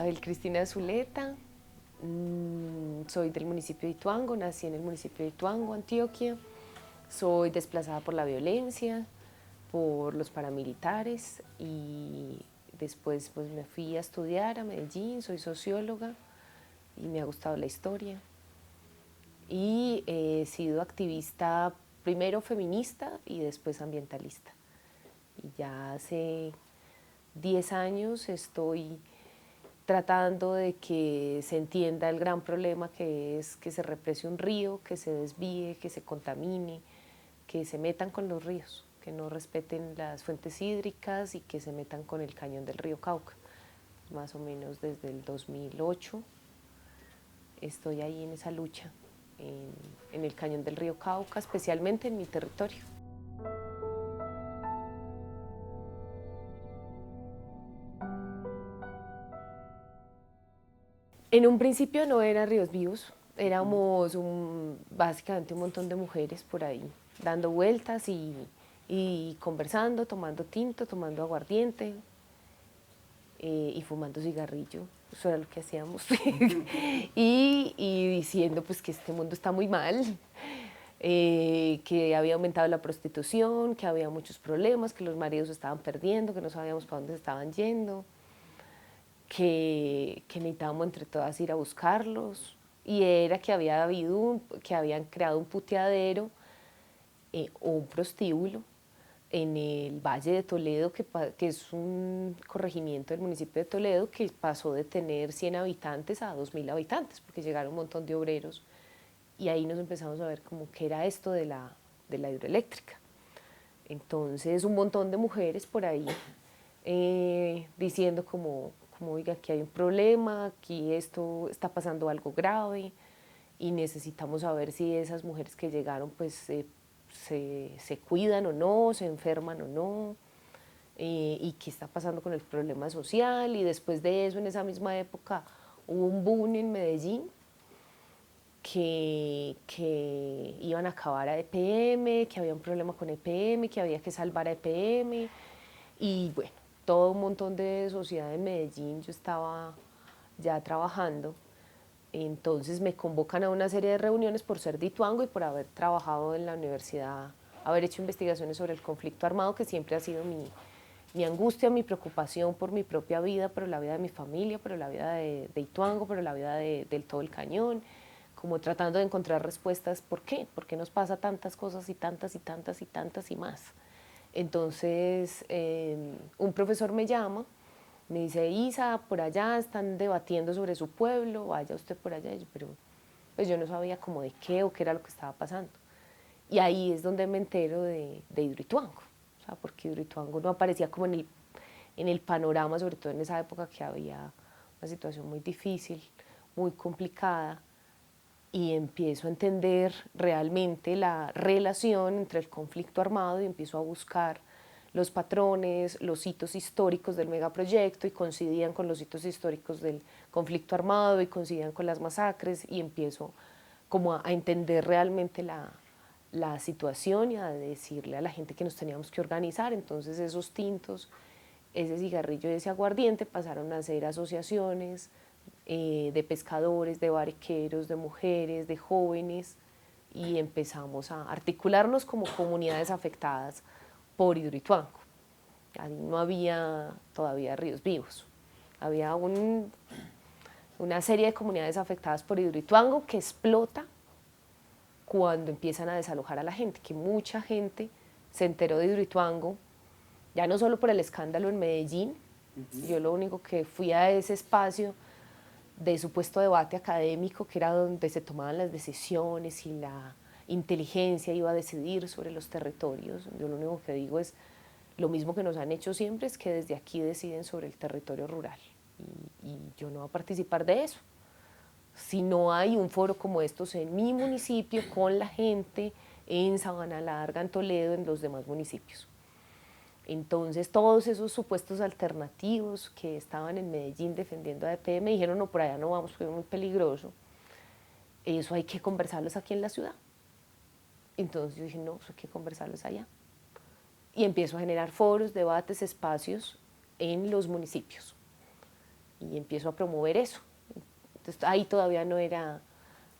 Isabel Cristina Zuleta, soy del municipio de Ituango, nací en el municipio de Ituango, Antioquia. Soy desplazada por la violencia, por los paramilitares y después pues, me fui a estudiar a Medellín, soy socióloga y me ha gustado la historia. Y he sido activista primero feminista y después ambientalista. Y ya hace 10 años estoy tratando de que se entienda el gran problema que es que se represe un río, que se desvíe, que se contamine, que se metan con los ríos, que no respeten las fuentes hídricas y que se metan con el cañón del río Cauca. Más o menos desde el 2008 estoy ahí en esa lucha, en el cañón del río Cauca, especialmente en mi territorio. En un principio no eran ríos vivos, éramos básicamente un montón de mujeres por ahí, dando vueltas y conversando, tomando tinto, tomando aguardiente y fumando cigarrillo. Eso era lo que hacíamos. y diciendo pues que este mundo está muy mal, que había aumentado la prostitución, que había muchos problemas, que los maridos se estaban perdiendo, que no sabíamos para dónde se estaban yendo, que necesitábamos entre todas ir a buscarlos, y era que que habían creado un puteadero o un prostíbulo en el Valle de Toledo, que es un corregimiento del municipio de Toledo, que pasó de tener 100 habitantes a 2000 habitantes, porque llegaron un montón de obreros, y ahí nos empezamos a ver como qué era esto de la hidroeléctrica. Entonces un montón de mujeres por ahí diciendo como, oiga, aquí hay un problema, aquí esto está pasando algo grave y necesitamos saber si esas mujeres que llegaron pues se cuidan o no, se enferman o no, y qué está pasando con el problema social. Y después de eso, en esa misma época, hubo un boom en Medellín que iban a acabar a EPM, que había un problema con EPM, que había que salvar a EPM, y bueno, todo un montón de sociedad en Medellín. Yo estaba ya trabajando, entonces me convocan a una serie de reuniones por ser de Ituango y por haber trabajado en la universidad, haber hecho investigaciones sobre el conflicto armado, que siempre ha sido mi angustia, mi preocupación por mi propia vida, pero la vida de mi familia, pero la vida de Ituango, pero la vida del todo el cañón, como tratando de encontrar respuestas. ¿Por qué? ¿Por qué nos pasa tantas cosas y tantas y tantas y tantas y más? Entonces, un profesor me llama, me dice, Isa, por allá están debatiendo sobre su pueblo, vaya usted por allá. Pero pues yo no sabía como de qué o qué era lo que estaba pasando. Y ahí es donde me entero de Hidroituango, o sea, porque Hidroituango no aparecía como en el panorama, sobre todo en esa época que había una situación muy difícil, muy complicada, y empiezo a entender realmente la relación entre el conflicto armado y empiezo a buscar los patrones, los hitos históricos del megaproyecto, y coincidían con los hitos históricos del conflicto armado y coincidían con las masacres, y empiezo como a entender realmente la situación y a decirle a la gente que nos teníamos que organizar. Entonces esos tintos, ese cigarrillo y ese aguardiente pasaron a ser asociaciones de pescadores, de barqueros, de mujeres, de jóvenes, y empezamos a articularnos como comunidades afectadas por Hidroituango. Ahí no había todavía ríos vivos, había una serie de comunidades afectadas por Hidroituango que explota cuando empiezan a desalojar a la gente, que mucha gente se enteró de Hidroituango, ya no solo por el escándalo en Medellín. Yo lo único que fui a ese espacio de supuesto debate académico, que era donde se tomaban las decisiones y la inteligencia iba a decidir sobre los territorios. Yo lo único que digo es lo mismo que nos han hecho siempre, es que desde aquí deciden sobre el territorio rural, y yo no voy a participar de eso. Si no hay un foro como estos en mi municipio, con la gente, en Sabana Larga, en Toledo, en los demás municipios. Entonces todos esos supuestos alternativos que estaban en Medellín defendiendo a EPM me dijeron, no, por allá no vamos porque es muy peligroso, eso hay que conversarlos aquí en la ciudad. Entonces yo dije, no, eso hay que conversarlos allá. Y empiezo a generar foros, debates, espacios en los municipios. y empiezo a promover eso. Entonces, ahí todavía no era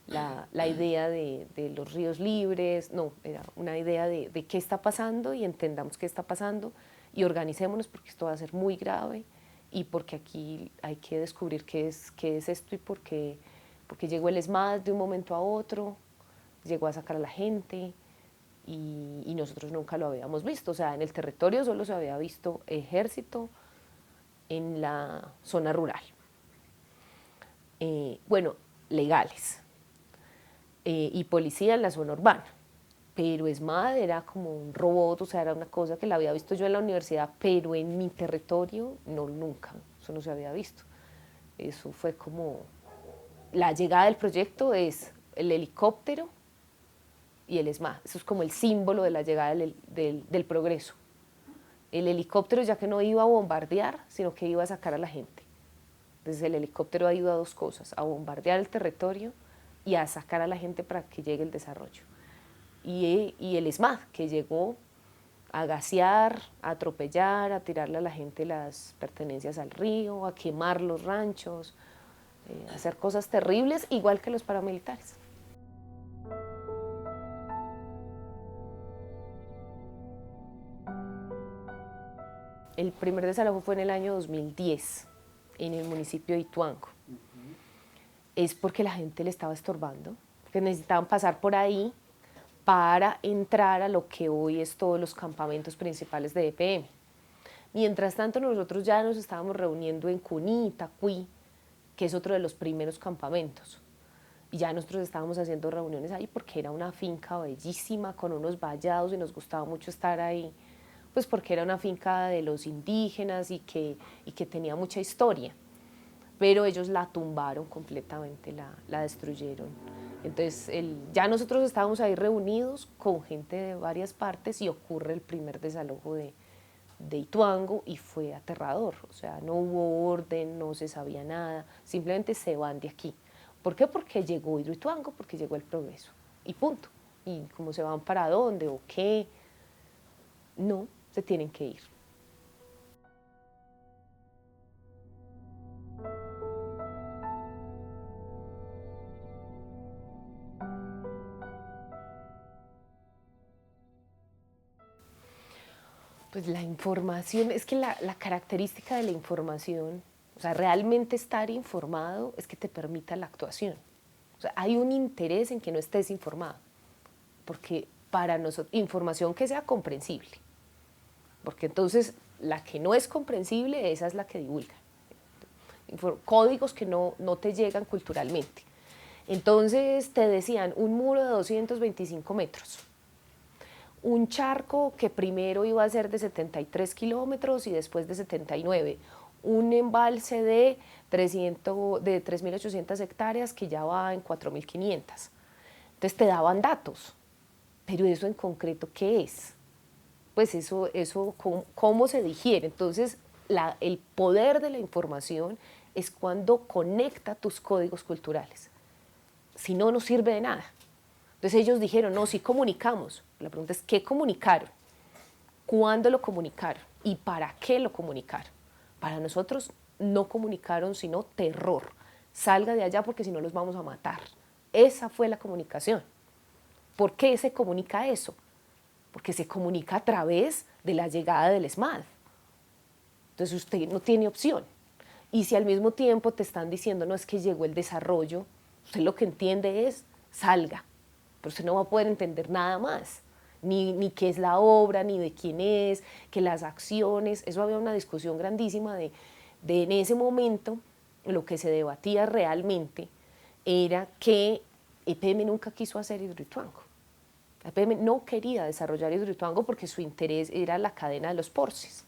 la idea de los ríos libres, no, era una idea de qué está pasando y entendamos qué está pasando y organicémonos porque esto va a ser muy grave y porque aquí hay que descubrir qué es esto y porque llegó el ESMAD de un momento a otro, llegó a sacar a la gente y nosotros nunca lo habíamos visto. O sea, en el territorio solo se había visto ejército en la zona rural. Bueno, legales. Y policía en la zona urbana. Pero ESMAD era como un robot, o sea, era una cosa que la había visto yo en la universidad, pero en mi territorio no, nunca, eso no se había visto. Eso fue como, la llegada del proyecto es el helicóptero y el ESMAD, eso es como el símbolo de la llegada del progreso. El helicóptero ya que no iba a bombardear, sino que iba a sacar a la gente. Entonces el helicóptero ha ido a dos cosas, a bombardear el territorio y a sacar a la gente para que llegue el desarrollo. Y el ESMAD, que llegó a gasear, a atropellar, a tirarle a la gente las pertenencias al río, a quemar los ranchos, a hacer cosas terribles, igual que los paramilitares. El primer desalojo fue en el año 2010, en el municipio de Ituango. Es porque la gente le estaba estorbando, porque necesitaban pasar por ahí para entrar a lo que hoy es todos los campamentos principales de EPM. Mientras tanto, nosotros ya nos estábamos reuniendo en Cuní, Itacuí, que es otro de los primeros campamentos. Y ya nosotros estábamos haciendo reuniones ahí porque era una finca bellísima, con unos vallados y nos gustaba mucho estar ahí, pues porque era una finca de los indígenas y que tenía mucha historia. Pero ellos la tumbaron completamente, la destruyeron. Entonces, ya nosotros estábamos ahí reunidos con gente de varias partes y ocurre el primer desalojo de Ituango y fue aterrador. O sea, no hubo orden, no se sabía nada, simplemente se van de aquí. ¿Por qué? Porque llegó Hidroituango, porque llegó el progreso y punto. Y cómo se van para dónde o qué, no, se tienen que ir. Pues la información, es que la característica de la información, o sea, realmente estar informado es que te permita la actuación. O sea, hay un interés en que no estés informado, porque para nosotros, información que sea comprensible, porque entonces la que no es comprensible, esa es la que divulga. Códigos que no te llegan culturalmente. Entonces te decían un muro de 225 metros, un charco que primero iba a ser de 73 kilómetros y después de 79, un embalse de 3.800 hectáreas que ya va en 4.500. Entonces te daban datos, pero eso en concreto, ¿qué es? Pues eso ¿cómo se digiere? Entonces el poder de la información es cuando conecta tus códigos culturales. Si no, no sirve de nada. Entonces ellos dijeron, no, sí comunicamos. La pregunta es, ¿qué comunicaron? ¿Cuándo lo comunicaron? ¿Y para qué lo comunicaron? Para nosotros no comunicaron sino terror. Salga de allá porque si no los vamos a matar. Esa fue la comunicación. ¿Por qué se comunica eso? Porque se comunica a través de la llegada del ESMAD. Entonces usted no tiene opción. Y si al mismo tiempo te están diciendo, no, es que llegó el desarrollo, usted lo que entiende es, salga. Pero usted no va a poder entender nada más, ni qué es la obra, ni de quién es, que las acciones, eso había una discusión grandísima de en ese momento lo que se debatía realmente era que EPM nunca quiso hacer Hidroituango. EPM no quería desarrollar Hidroituango porque su interés era la cadena de los porces.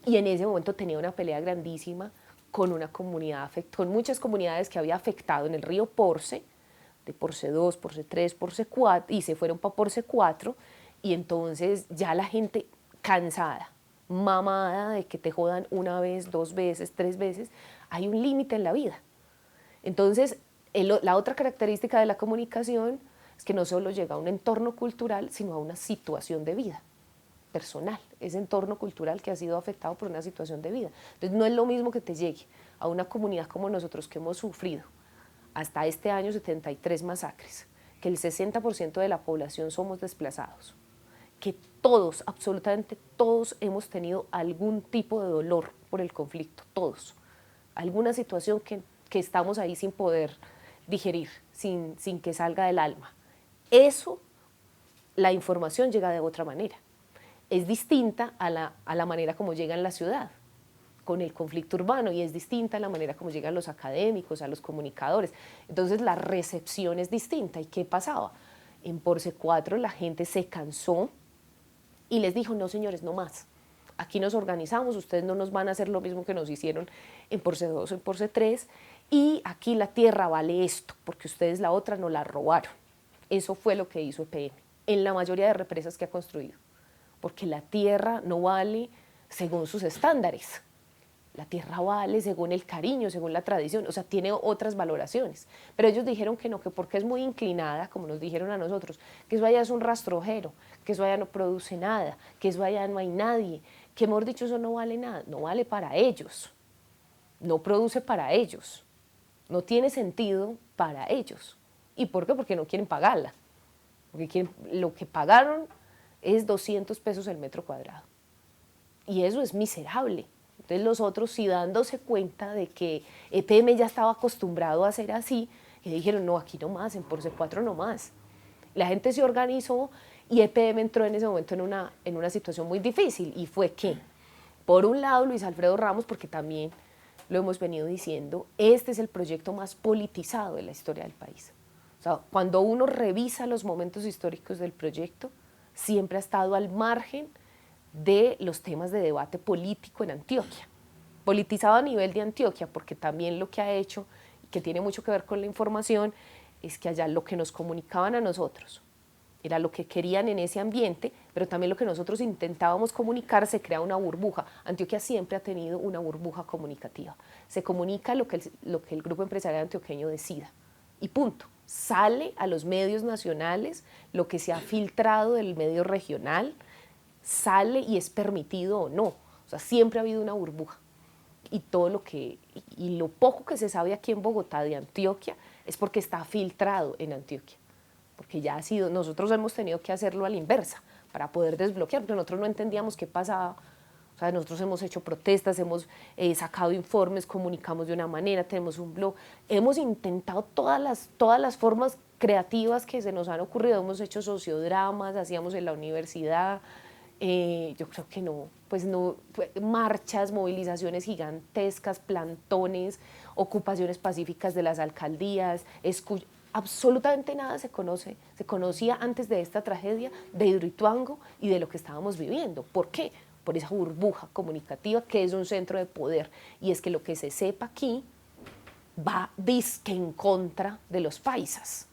Y en ese momento tenía una pelea grandísima con una comunidad, con muchas comunidades que había afectado en el río Porce, de Porce 2, Porce 3, Porce 4, y se fueron para Porce 4, y entonces ya la gente cansada, mamada de que te jodan una vez, dos veces, tres veces, hay un límite en la vida. Entonces, la otra característica de la comunicación es que no solo llega a un entorno cultural, sino a una situación de vida. personal, ese entorno cultural que ha sido afectado por una situación de vida. Entonces no es lo mismo que te llegue a una comunidad como nosotros que hemos sufrido hasta este año 73 masacres, que el 60% de la población somos desplazados, que todos, absolutamente todos hemos tenido algún tipo de dolor por el conflicto, todos, alguna situación que estamos ahí sin poder digerir, sin que salga del alma. Eso, la información llega de otra manera. Es distinta a la manera como llega en la ciudad, con el conflicto urbano, y es distinta a la manera como llegan los académicos, a los comunicadores. Entonces la recepción es distinta. ¿Y qué pasaba? En Porce 4 la gente se cansó y les dijo, no señores, no más. Aquí nos organizamos, ustedes no nos van a hacer lo mismo que nos hicieron en Porce 2 o en Porce 3, y aquí la tierra vale esto, porque ustedes la otra no la robaron. Eso fue lo que hizo EPM en la mayoría de represas que ha construido, porque la tierra no vale según sus estándares. La tierra vale según el cariño, según la tradición, o sea, tiene otras valoraciones. Pero ellos dijeron que no, que porque es muy inclinada, como nos dijeron a nosotros, que eso allá es un rastrojero, que eso allá no produce nada, que eso allá no hay nadie, que mejor dicho eso no vale nada, no vale para ellos, no produce para ellos, no tiene sentido para ellos. ¿Y por qué? Porque no quieren pagarla, porque lo que pagaron es 200 pesos el metro cuadrado, y eso es miserable. Entonces los otros, sí dándose cuenta de que EPM ya estaba acostumbrado a hacer así, y dijeron, no, aquí no más, en Porce 4 no más. La gente se organizó y EPM entró en ese momento en una situación muy difícil, y fue que, por un lado, Luis Alfredo Ramos, porque también lo hemos venido diciendo, este es el proyecto más politizado de la historia del país. O sea, cuando uno revisa los momentos históricos del proyecto, siempre ha estado al margen de los temas de debate político en Antioquia. Politizado a nivel de Antioquia, porque también lo que ha hecho, que tiene mucho que ver con la información, es que allá lo que nos comunicaban a nosotros era lo que querían en ese ambiente, pero también lo que nosotros intentábamos comunicar, se crea una burbuja. Antioquia siempre ha tenido una burbuja comunicativa. Se comunica lo que el grupo empresarial antioqueño decida, y punto. Sale a los medios nacionales lo que se ha filtrado del medio regional, sale y es permitido o no. O sea, siempre ha habido una burbuja. Y lo poco que se sabe aquí en Bogotá de Antioquia es porque está filtrado en Antioquia. Porque ya nosotros hemos tenido que hacerlo a la inversa para poder desbloquear, porque nosotros no entendíamos qué pasaba. O sea, nosotros hemos hecho protestas, hemos sacado informes, comunicamos de una manera, tenemos un blog, hemos intentado todas las formas creativas que se nos han ocurrido, hemos hecho sociodramas, hacíamos en la universidad, yo creo que no, marchas, movilizaciones gigantescas, plantones, ocupaciones pacíficas de las alcaldías, absolutamente nada se conocía antes de esta tragedia de Hidroituango y de lo que estábamos viviendo. ¿Por qué? Por esa burbuja comunicativa que es un centro de poder, y es que lo que se sepa aquí va disque en contra de los paisas.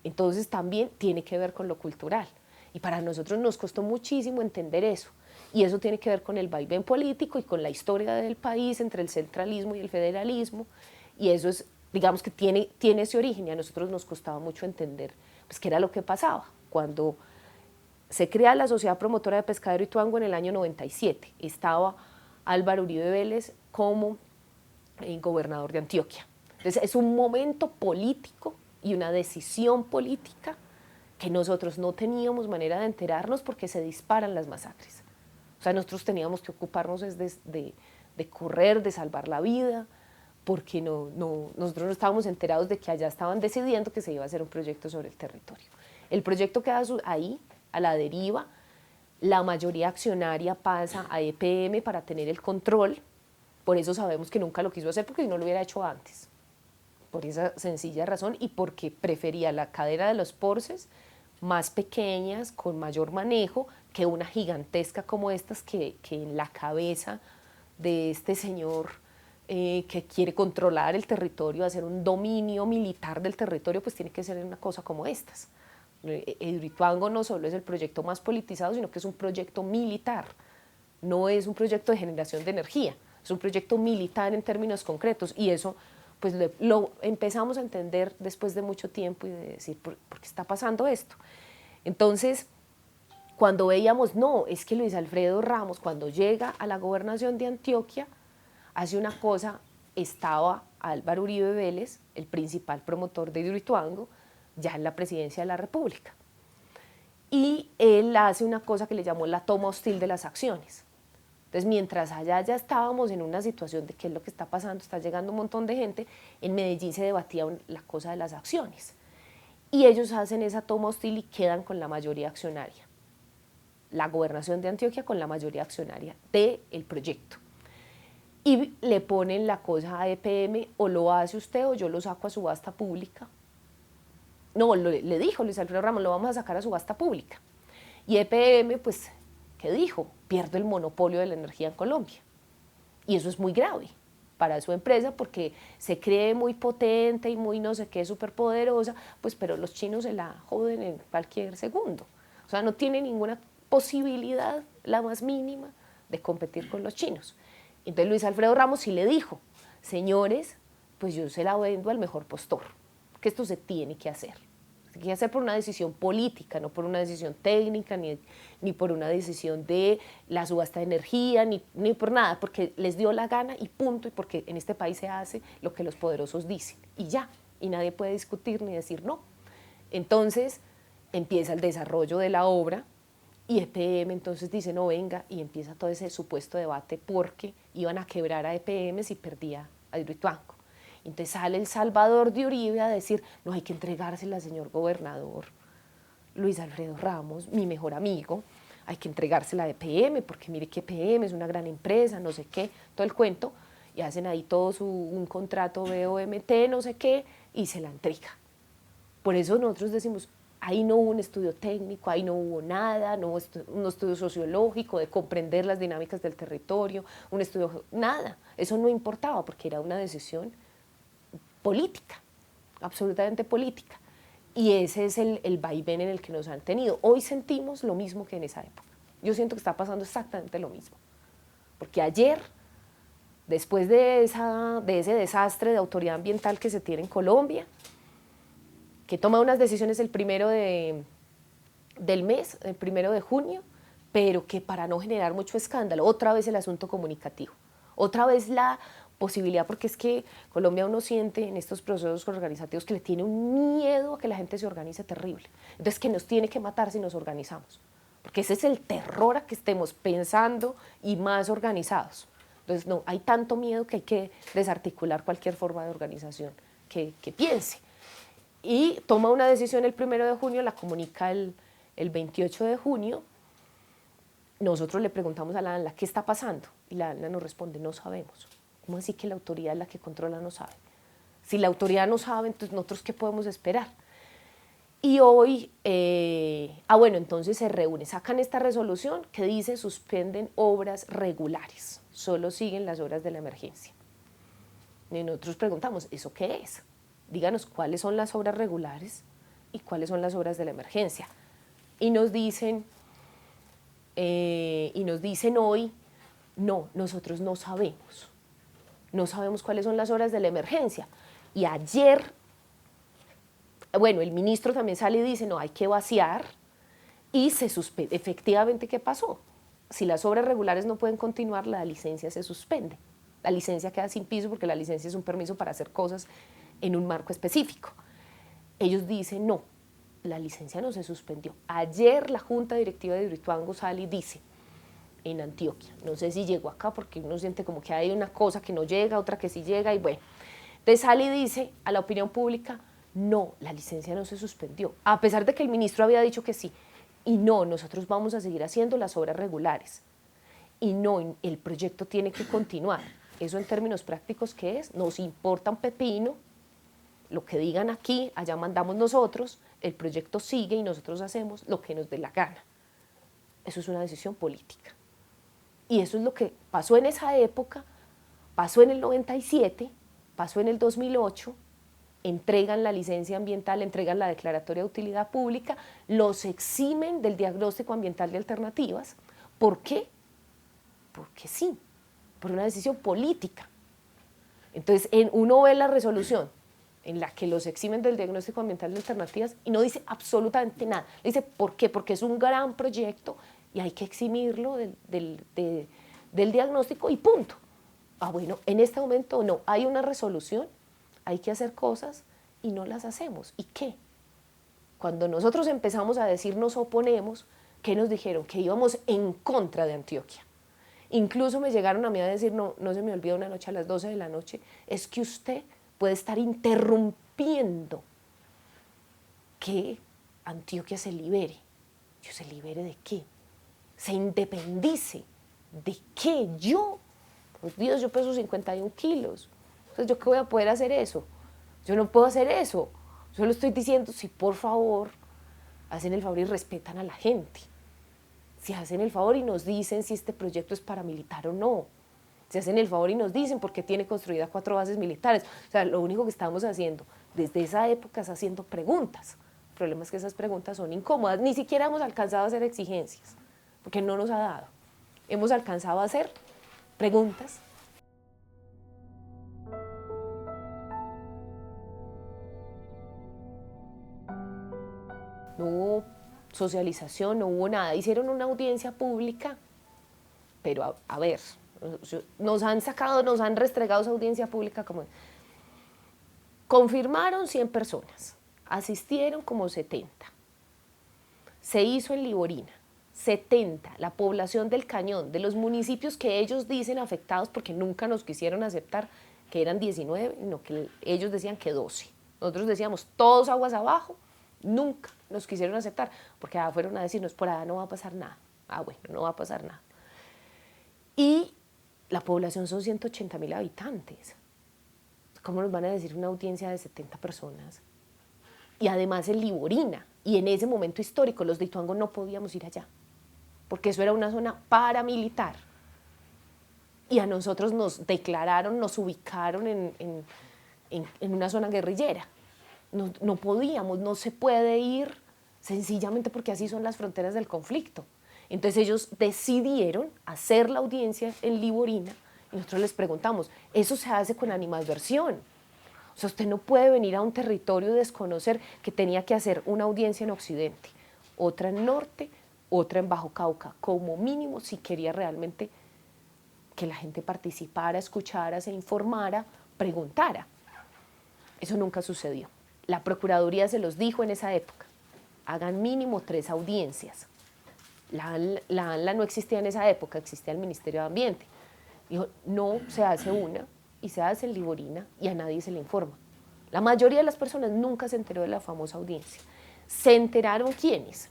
Entonces también tiene que ver con lo cultural, y para nosotros nos costó muchísimo entender eso, y eso tiene que ver con el vaivén político y con la historia del país entre el centralismo y el federalismo, y eso es, digamos que tiene ese origen, y a nosotros nos costaba mucho entender pues, qué era lo que pasaba. Cuando se crea la Sociedad Promotora de Pescadero Ituango en el año 97, estaba Álvaro Uribe Vélez como gobernador de Antioquia. Entonces es un momento político y una decisión política que nosotros no teníamos manera de enterarnos porque se disparan las masacres. O sea, nosotros teníamos que ocuparnos de correr, de salvar la vida, porque nosotros no estábamos enterados de que allá estaban decidiendo que se iba a hacer un proyecto sobre el territorio. El proyecto queda ahí, a la deriva, la mayoría accionaria pasa a EPM para tener el control, por eso sabemos que nunca lo quiso hacer, porque si no lo hubiera hecho antes, por esa sencilla razón, y porque prefería la cadena de los porces más pequeñas, con mayor manejo, que una gigantesca como estas que en la cabeza de este señor que quiere controlar el territorio, hacer un dominio militar del territorio, pues tiene que ser una cosa como estas. Hidroituango no solo es el proyecto más politizado, sino que es un proyecto militar, no es un proyecto de generación de energía, es un proyecto militar en términos concretos, y eso pues lo empezamos a entender después de mucho tiempo y de decir, ¿por qué está pasando esto? Entonces, cuando veíamos, no, es que Luis Alfredo Ramos, cuando llega a la gobernación de Antioquia, hace una cosa, estaba Álvaro Uribe Vélez, el principal promotor de Hidroituango, ya en la presidencia de la República. Y él hace una cosa que le llamó la toma hostil de las acciones. Entonces, mientras allá ya estábamos en una situación de qué es lo que está pasando, está llegando un montón de gente, en Medellín se debatía la cosa de las acciones. Y ellos hacen esa toma hostil y quedan con la mayoría accionaria. La gobernación de Antioquia con la mayoría accionaria del proyecto. Y le ponen la cosa a EPM, o lo hace usted o yo lo saco a subasta pública. No, le dijo Luis Alfredo Ramos, lo vamos a sacar a subasta pública. Y EPM, pues, ¿qué dijo? Pierde el monopolio de la energía en Colombia. Y eso es muy grave para su empresa porque se cree muy potente y muy no sé qué, súper poderosa, pues pero los chinos se la joden en cualquier segundo. O sea, no tiene ninguna posibilidad, la más mínima, de competir con los chinos. Entonces Luis Alfredo Ramos sí le dijo, señores, pues yo se la vendo al mejor postor, que esto se tiene que hacer. Se tiene que hacer por una decisión política, no por una decisión técnica, ni por una decisión de la subasta de energía, ni por nada, porque les dio la gana y punto, y porque en este país se hace lo que los poderosos dicen, y ya, y nadie puede discutir ni decir no. Entonces empieza el desarrollo de la obra, y EPM entonces dice, no, venga, y empieza todo ese supuesto debate porque iban a quebrar a EPM si perdía a Hidroituango. Entonces sale el Salvador de Uribe a decir, no, hay que entregársela al señor gobernador Luis Alfredo Ramos, mi mejor amigo, hay que entregársela a EPM, porque mire que EPM es una gran empresa, no sé qué, todo el cuento, y hacen ahí todo un contrato BOMT, no sé qué, y se la entrega. Por eso nosotros decimos, ahí no hubo un estudio técnico, ahí no hubo nada, no hubo un estudio sociológico de comprender las dinámicas del territorio, un estudio, nada. Eso no importaba porque era una decisión política, absolutamente política. Y ese es el vaivén en el que nos han tenido. Hoy sentimos lo mismo que en esa época. Yo siento que está pasando exactamente lo mismo. Porque ayer, después de ese desastre de autoridad ambiental que se tiene en Colombia, que toma unas decisiones el 1 del mes, el 1 de junio, pero que para no generar mucho escándalo, otra vez el asunto comunicativo, otra vez la posibilidad, porque es que Colombia uno siente en estos procesos organizativos que le tiene un miedo a que la gente se organice terrible, entonces que nos tiene que matar si nos organizamos, porque ese es el terror a que estemos pensando y más organizados. Entonces no, hay tanto miedo que hay que desarticular cualquier forma de organización que piense. Y toma una decisión el 1 de junio, la comunica el 28 de junio. Nosotros le preguntamos a la ANLA, ¿qué está pasando? Y la ANLA nos responde, no sabemos. ¿Cómo así que la autoridad, la que controla, no sabe? Si la autoridad no sabe, entonces nosotros ¿qué podemos esperar? Y hoy, bueno, entonces se reúne, sacan esta resolución que dice suspenden obras regulares, solo siguen las obras de la emergencia. Y nosotros preguntamos, ¿eso qué es? Díganos cuáles son las obras regulares y cuáles son las obras de la emergencia. Y nos dicen hoy, no, nosotros no sabemos cuáles son las obras de la emergencia. Y ayer, bueno, el ministro también sale y dice, no, hay que vaciar y se suspende. Efectivamente, ¿qué pasó? Si las obras regulares no pueden continuar, la licencia se suspende. La licencia queda sin piso porque la licencia es un permiso para hacer cosas en un marco específico. Ellos dicen, no, la licencia no se suspendió. Ayer la Junta Directiva de Hidroituango sale y dice, en Antioquia, no sé si llegó acá porque uno siente como que hay una cosa que no llega, otra que sí llega, y bueno. Entonces sale y dice a la opinión pública, no, la licencia no se suspendió, a pesar de que el ministro había dicho que sí. Y no, nosotros vamos a seguir haciendo las obras regulares. Y no, el proyecto tiene que continuar. Eso en términos prácticos, ¿qué es? Nos importa un pepino lo que digan aquí, allá mandamos nosotros, el proyecto sigue y nosotros hacemos lo que nos dé la gana. Eso es una decisión política. Y eso es lo que pasó en esa época, pasó en el 97, pasó en el 2008, entregan la licencia ambiental, entregan la declaratoria de utilidad pública, los eximen del diagnóstico ambiental de alternativas. ¿Por qué? Porque sí, por una decisión política. Entonces, uno ve la resolución, en la que los eximen del diagnóstico ambiental de alternativas y no dice absolutamente nada. Le dice, ¿por qué? Porque es un gran proyecto y hay que eximirlo del diagnóstico y punto. Ah, bueno, en este momento no, hay una resolución, hay que hacer cosas y no las hacemos. ¿Y qué? Cuando nosotros empezamos a decir nos oponemos, ¿qué nos dijeron? Que íbamos en contra de Antioquia. Incluso me llegaron a mí a decir, no, no se me olvida una noche a las 12 de la noche, es que usted puede estar interrumpiendo que Antioquia se libere. Yo, ¿se libere de qué? ¿Se independice? ¿De qué? Yo, por Dios, yo peso 51 kilos. Entonces, ¿yo qué voy a poder hacer eso? Yo no puedo hacer eso. Yo lo estoy diciendo, si por favor hacen el favor y respetan a la gente. Si hacen el favor y nos dicen si este proyecto es paramilitar o no. Si hacen el favor y nos dicen por qué tiene construidas 4 bases militares. O sea, lo único que estamos haciendo desde esa época es haciendo preguntas. El problema es que esas preguntas son incómodas. Ni siquiera hemos alcanzado a hacer exigencias, porque no nos ha dado. Hemos alcanzado a hacer preguntas. No hubo socialización, no hubo nada. Hicieron una audiencia pública, pero a ver, nos han sacado, nos han restregado esa audiencia pública como... Confirmaron 100 personas, asistieron como 70. Se hizo en Liborina, 70, la población del Cañón, de los municipios que ellos dicen afectados porque nunca nos quisieron aceptar que eran 19, no, que ellos decían que 12. Nosotros decíamos todos aguas abajo, nunca nos quisieron aceptar, porque fueron a decirnos, por allá no va a pasar nada. Ah, bueno, no va a pasar nada. Y la población son 180.000 habitantes. ¿Cómo nos van a decir una audiencia de 70 personas? Y además en Liborina, y en ese momento histórico, los de Ituango no podíamos ir allá, porque eso era una zona paramilitar. Y a nosotros nos declararon, nos ubicaron en una zona guerrillera. No, no podíamos, no se puede ir, sencillamente porque así son las fronteras del conflicto. Entonces ellos decidieron hacer la audiencia en Liborina y nosotros les preguntamos, eso se hace con animadversión. O sea, usted no puede venir a un territorio y desconocer que tenía que hacer una audiencia en Occidente, otra en Norte, otra en Bajo Cauca, como mínimo si quería realmente que la gente participara, escuchara, se informara, preguntara. Eso nunca sucedió. La Procuraduría se los dijo en esa época, hagan mínimo 3 audiencias. La ANLA no existía en esa época, existía el Ministerio de Ambiente. Dijo, no, se hace una y se hace en Liborina y a nadie se le informa. La mayoría de las personas nunca se enteró de la famosa audiencia. ¿Se enteraron quiénes?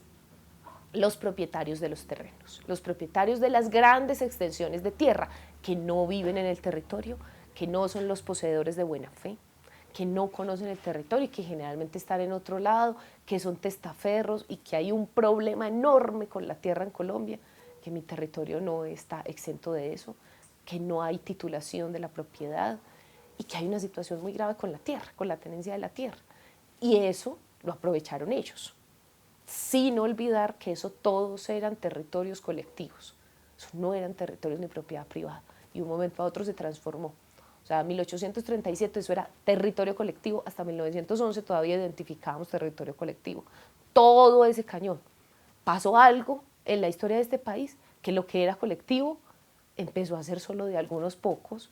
Los propietarios de los terrenos, los propietarios de las grandes extensiones de tierra que no viven en el territorio, que no son los poseedores de buena fe, que no conocen el territorio y que generalmente están en otro lado, que son testaferros y que hay un problema enorme con la tierra en Colombia, que mi territorio no está exento de eso, que no hay titulación de la propiedad y que hay una situación muy grave con la tierra, con la tenencia de la tierra. Y eso lo aprovecharon ellos, sin olvidar que eso todos eran territorios colectivos, eso no eran territorios ni propiedad privada, y de un momento a otro se transformó. O sea, en 1837 eso era territorio colectivo, hasta 1911 todavía identificábamos territorio colectivo. Todo ese cañón. Pasó algo en la historia de este país que lo que era colectivo empezó a ser solo de algunos pocos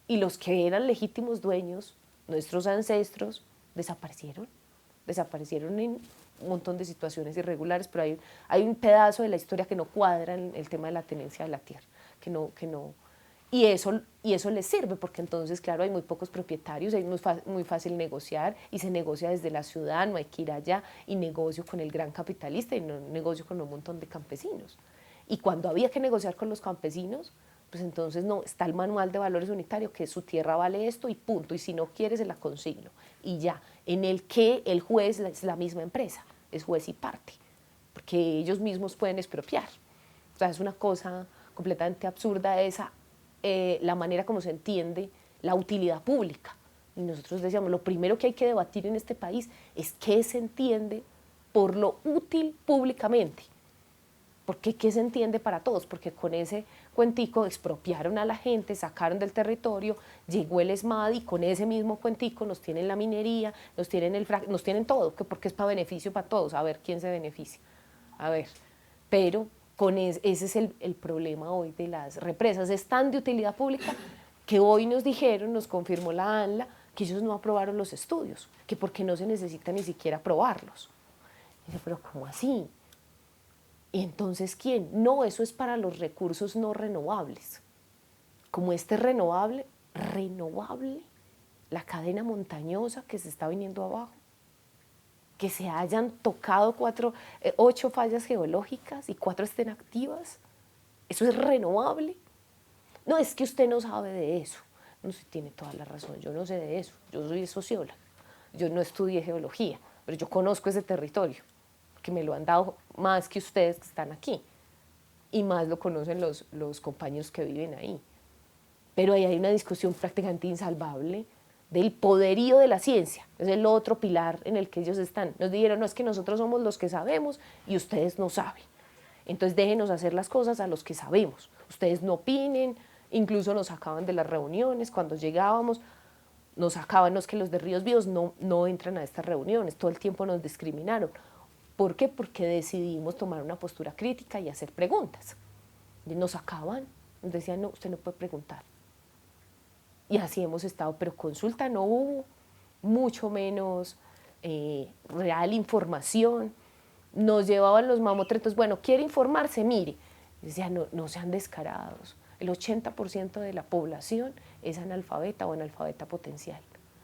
y los que eran legítimos dueños, nuestros ancestros, desaparecieron en un montón de situaciones irregulares, pero hay un pedazo de la historia que no cuadra en el tema de la tenencia de la tierra, que no, y eso les sirve, porque entonces, claro, hay muy pocos propietarios, es muy fácil negociar, y se negocia desde la ciudad, no hay que ir allá, y negocio con el gran capitalista, y no negocio con un montón de campesinos. Y cuando había que negociar con los campesinos, pues entonces no, está el manual de valores unitario, que su tierra vale esto y punto, y si no quiere se la consigno, y ya, en el que el juez es la misma empresa, es juez y parte, porque ellos mismos pueden expropiar. O sea, es una cosa completamente absurda esa, la manera como se entiende la utilidad pública. Y nosotros decíamos, lo primero que hay que debatir en este país es qué se entiende por lo útil públicamente. Porque ¿qué se entiende para todos? Porque con ese cuentico expropiaron a la gente, sacaron del territorio, llegó el ESMAD y con ese mismo cuentico nos tienen la minería, nos tienen nos tienen todo, que porque es para beneficio para todos, a ver quién se beneficia. A ver, pero ese es el problema hoy de las represas, es tan de utilidad pública que hoy nos dijeron, nos confirmó la ANLA, que ellos no aprobaron los estudios, que porque no se necesita ni siquiera aprobarlos. Y dice, pero ¿cómo así? Y entonces, ¿quién? No, eso es para los recursos no renovables. Como este es renovable, la cadena montañosa que se está viniendo abajo, que se hayan tocado 8 fallas geológicas y 4 estén activas, ¿eso es renovable? No, es que usted no sabe de eso. No, sí, tiene toda la razón, yo no sé de eso, yo soy socióloga, yo no estudié geología, pero yo conozco ese territorio, que me lo han dado más que ustedes que están aquí, y más lo conocen los compañeros que viven ahí. Pero ahí hay una discusión prácticamente insalvable del poderío de la ciencia, es el otro pilar en el que ellos están. Nos dijeron, no, es que nosotros somos los que sabemos y ustedes no saben. Entonces déjenos hacer las cosas a los que sabemos. Ustedes no opinen, incluso nos sacaban de las reuniones cuando llegábamos, nos sacaban, no es que los de Ríos Vivos no entran a estas reuniones, todo el tiempo nos discriminaron. ¿Por qué? Porque decidimos tomar una postura crítica y hacer preguntas. Y nos sacaban, nos decían, no, usted no puede preguntar. Y así hemos estado, pero consulta no hubo, mucho menos real información. Nos llevaban los mamotretos, bueno, ¿quiere informarse? Mire. Y decía, no sean descarados. El 80% de la población es analfabeta o analfabeta potencial.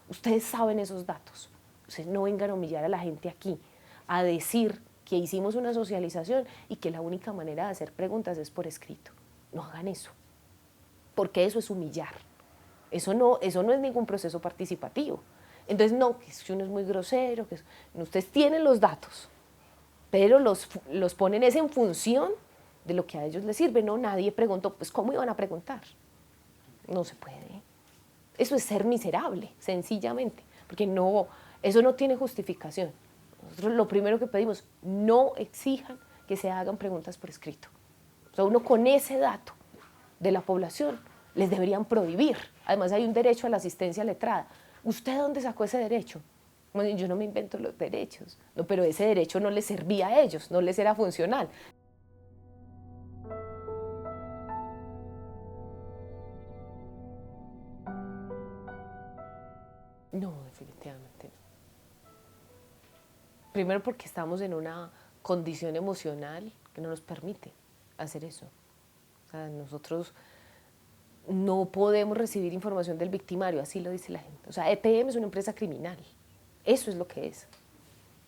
Ustedes saben esos datos. Ustedes no vengan a humillar a la gente aquí, a decir que hicimos una socialización y que la única manera de hacer preguntas es por escrito. No hagan eso, porque eso es humillar. Eso no es ningún proceso participativo. Entonces, no, que uno es muy grosero, ustedes tienen los datos, pero los ponen en función de lo que a ellos les sirve. No, nadie preguntó, pues ¿cómo iban a preguntar? No se puede. Eso es ser miserable, sencillamente, porque eso no tiene justificación. Nosotros lo primero que pedimos, no exijan que se hagan preguntas por escrito. O sea, uno con ese dato de la población les deberían prohibir. Además hay un derecho a la asistencia letrada. ¿Usted dónde sacó ese derecho? Bueno, yo no me invento los derechos, no, pero ese derecho no les servía a ellos, no les era funcional. No, definitivamente no. Primero porque estamos en una condición emocional que no nos permite hacer eso. O sea, nosotros no podemos recibir información del victimario, así lo dice la gente. O sea, EPM es una empresa criminal, eso es lo que es.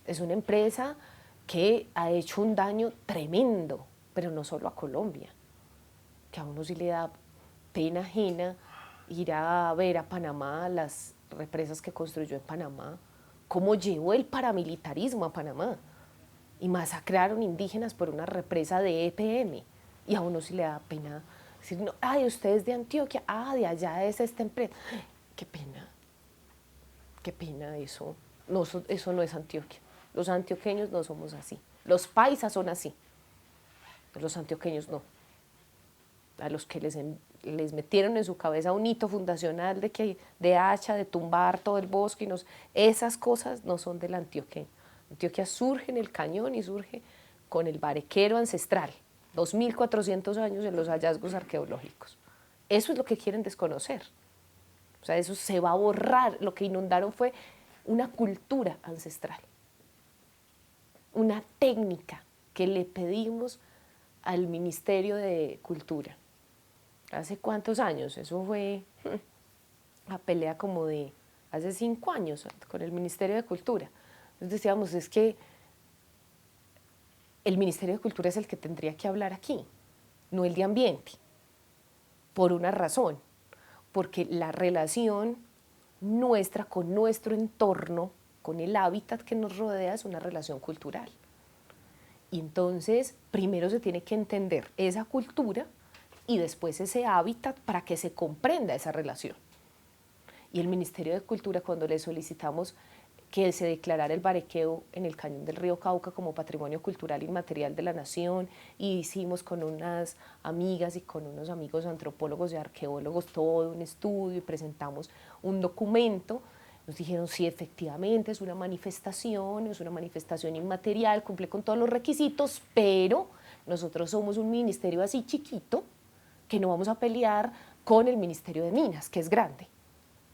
Es una empresa que ha hecho un daño tremendo, pero no solo a Colombia, que a uno sí le da pena ajena ir a ver a Panamá, las represas que construyó en Panamá, cómo llevó el paramilitarismo a Panamá y masacraron indígenas por una represa de EPM, y a uno sí le da pena decir, no, ay, usted es de Antioquia, de allá es esta empresa. Qué pena eso. No, eso no es Antioquia. Los antioqueños no somos así. Los paisas son así. Los antioqueños no. A los que les metieron en su cabeza un hito fundacional de hacha, de tumbar todo el bosque, esas cosas no son del antioqueño. Antioquia surge en el cañón y surge con el barequero ancestral, 2400 años en los hallazgos arqueológicos. Eso es lo que quieren desconocer. O sea, eso se va a borrar. Lo que inundaron fue una cultura ancestral, una técnica que le pedimos al Ministerio de Cultura. ¿Hace cuántos años? Eso fue la pelea como de hace 5 años con el Ministerio de Cultura. Entonces decíamos, es que el Ministerio de Cultura es el que tendría que hablar aquí, no el de Ambiente, por una razón, porque la relación nuestra con nuestro entorno, con el hábitat que nos rodea, es una relación cultural. Y entonces, primero se tiene que entender esa cultura y después ese hábitat para que se comprenda esa relación. Y el Ministerio de Cultura, cuando le solicitamos que se declarara el Barequeo en el cañón del río Cauca como patrimonio cultural inmaterial de la nación, y hicimos con unas amigas y con unos amigos antropólogos y arqueólogos todo un estudio y presentamos un documento. Nos dijeron, sí, efectivamente es una manifestación inmaterial, cumple con todos los requisitos, pero nosotros somos un ministerio así chiquito que no vamos a pelear con el Ministerio de Minas, que es grande.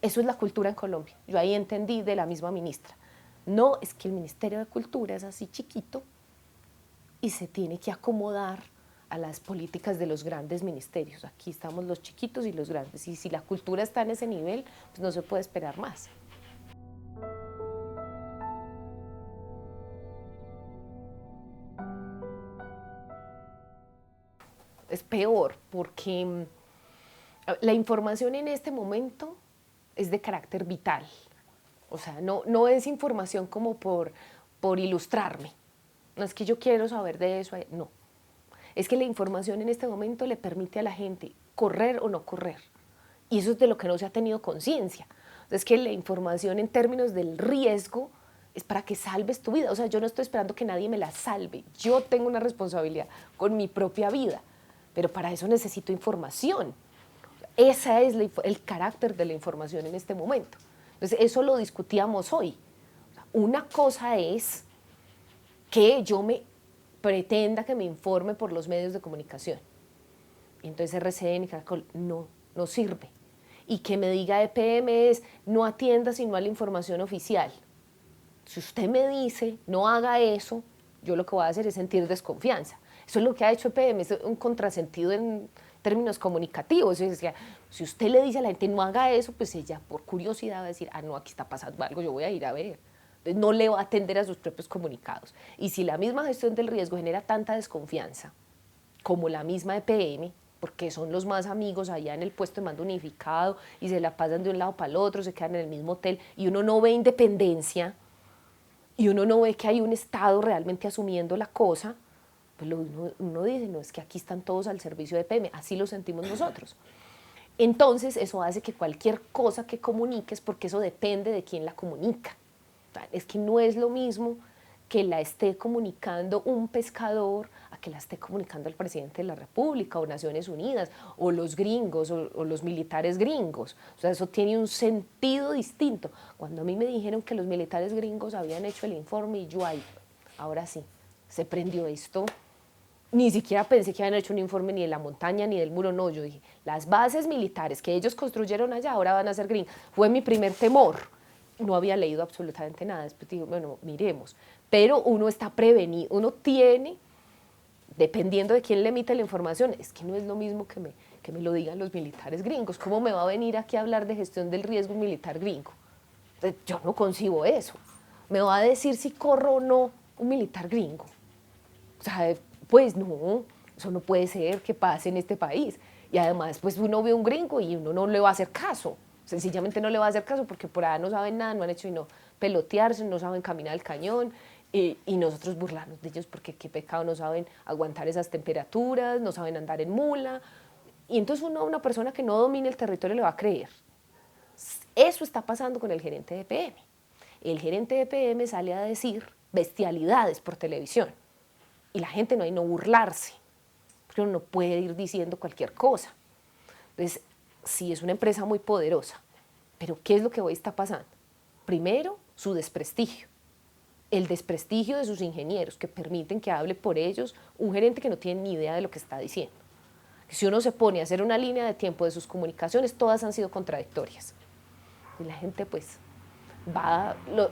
Eso es la cultura en Colombia. Yo ahí entendí de la misma ministra. No, es que el Ministerio de Cultura es así chiquito y se tiene que acomodar a las políticas de los grandes ministerios. Aquí estamos los chiquitos y los grandes. Y si la cultura está en ese nivel, pues no se puede esperar más. Es peor porque la información en este momento es de carácter vital. O sea, no es información como por ilustrarme. No es que yo quiero saber de eso, no. Es que la información en este momento le permite a la gente correr o no correr. Y eso es de lo que no se ha tenido conciencia. Es que la información en términos del riesgo es para que salves tu vida. O sea, yo no estoy esperando que nadie me la salve. Yo tengo una responsabilidad con mi propia vida, pero para eso necesito información. Ese es el carácter de la información en este momento. Entonces, eso lo discutíamos hoy. Una cosa es que yo me pretenda que me informe por los medios de comunicación. Y entonces RCN y Caracol no sirve. Y que me diga EPM es no atienda sino a la información oficial. Si usted me dice no haga eso, yo lo que voy a hacer es sentir desconfianza. Eso es lo que ha hecho EPM, es un contrasentido en términos comunicativos. Es decir, si usted le dice a la gente no haga eso, pues ella por curiosidad va a decir, no, aquí está pasando algo, yo voy a ir a ver. Entonces no le va a atender a sus propios comunicados. Y si la misma gestión del riesgo genera tanta desconfianza como la misma EPM, porque son los más amigos allá en el puesto de mando unificado y se la pasan de un lado para el otro, se quedan en el mismo hotel y uno no ve independencia y uno no ve que hay un Estado realmente asumiendo la cosa, pues uno dice, no, es que aquí están todos al servicio de EPM, así lo sentimos nosotros. Entonces eso hace que cualquier cosa que comuniques, porque eso depende de quién la comunica. Es que no es lo mismo que la esté comunicando un pescador a que la esté comunicando el presidente de la República o Naciones Unidas o los gringos o los militares gringos. O sea, eso tiene un sentido distinto. Cuando a mí me dijeron que los militares gringos habían hecho el informe y yo ahí, ahora sí, se prendió esto. Ni siquiera pensé que habían hecho un informe ni de la montaña ni del muro, no, yo dije, las bases militares que ellos construyeron allá ahora van a ser gringos. Fue mi primer temor. No había leído absolutamente nada, después digo, bueno, miremos. Pero uno está prevenido, uno tiene, dependiendo de quién le emite la información, es que no es lo mismo que me lo digan los militares gringos. ¿Cómo me va a venir aquí a hablar de gestión del riesgo un militar gringo? Yo no concibo eso. Me va a decir si corro o no un militar gringo. O sea, pues no, eso no puede ser que pase en este país. Y además, pues uno ve un gringo y uno no le va a hacer caso. Sencillamente no le va a hacer caso porque por allá no saben nada, no han hecho sino pelotearse, no saben caminar al cañón y nosotros burlarnos de ellos porque qué pecado, no saben aguantar esas temperaturas, no saben andar en mula. Y entonces uno a una persona que no domine el territorio le va a creer. Eso está pasando con el gerente de EPM. El gerente de EPM sale a decir bestialidades por televisión y la gente no hay no burlarse, porque uno no puede ir diciendo cualquier cosa. Entonces, sí, es una empresa muy poderosa, pero ¿qué es lo que hoy está pasando? Primero, su desprestigio, el desprestigio de sus ingenieros que permiten que hable por ellos un gerente que no tiene ni idea de lo que está diciendo. Si uno se pone a hacer una línea de tiempo de sus comunicaciones, todas han sido contradictorias. Y la gente pues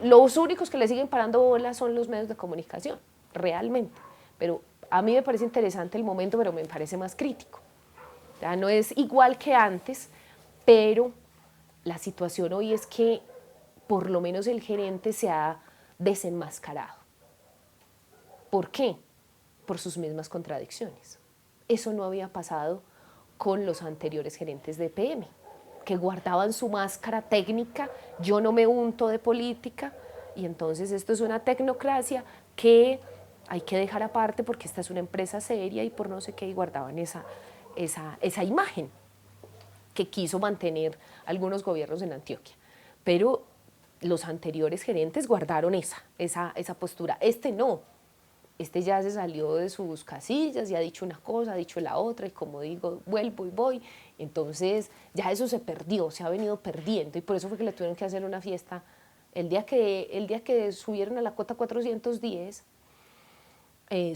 los únicos que le siguen parando bolas son los medios de comunicación, realmente. Pero a mí me parece interesante el momento, pero me parece más crítico. Ya no es igual que antes, pero la situación hoy es que por lo menos el gerente se ha desenmascarado. ¿Por qué? Por sus mismas contradicciones. Eso no había pasado con los anteriores gerentes de EPM, que guardaban su máscara técnica, yo no me unto de política, y entonces esto es una tecnocracia que hay que dejar aparte porque esta es una empresa seria y por no sé qué, y guardaban esa imagen que quiso mantener algunos gobiernos en Antioquia. Pero los anteriores gerentes guardaron esa postura. Este no, este ya se salió de sus casillas y ha dicho una cosa, ha dicho la otra, y como digo, vuelvo y voy. Entonces ya eso se perdió, se ha venido perdiendo, y por eso fue que le tuvieron que hacer una fiesta. El día que subieron a la cota 410,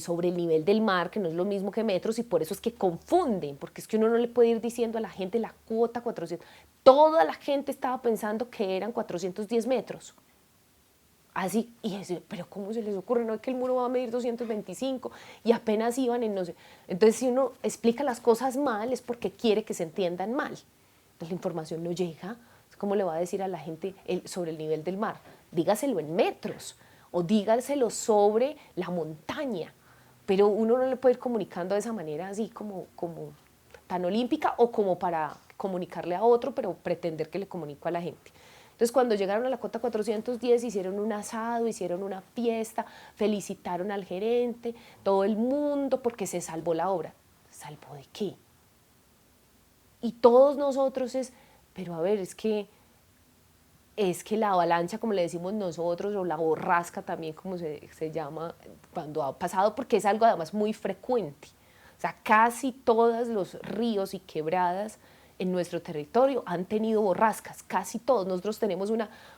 sobre el nivel del mar, que no es lo mismo que metros, y por eso es que confunden, porque es que uno no le puede ir diciendo a la gente la cuota 400. Toda la gente estaba pensando que eran 410 metros. Así, y decir, pero ¿cómo se les ocurre? No es que el muro va a medir 225 y apenas iban en no sé. Entonces, si uno explica las cosas mal, es porque quiere que se entiendan mal. Entonces, la información no llega. ¿Cómo le va a decir a la gente sobre el nivel del mar? Dígaselo en metros o dígaselo sobre la montaña. Pero uno no le puede ir comunicando de esa manera así como tan olímpica, o como para comunicarle a otro, pero pretender que le comunico a la gente. Entonces, cuando llegaron a la cota 410, hicieron un asado, hicieron una fiesta, felicitaron al gerente, todo el mundo, porque se salvó la obra. ¿Salvó de qué? Y todos nosotros pero a ver, es que la avalancha, como le decimos nosotros, o la borrasca también, como se llama, cuando ha pasado, porque es algo además muy frecuente. O sea, casi todos los ríos y quebradas en nuestro territorio han tenido borrascas, casi todos. Nosotros tenemos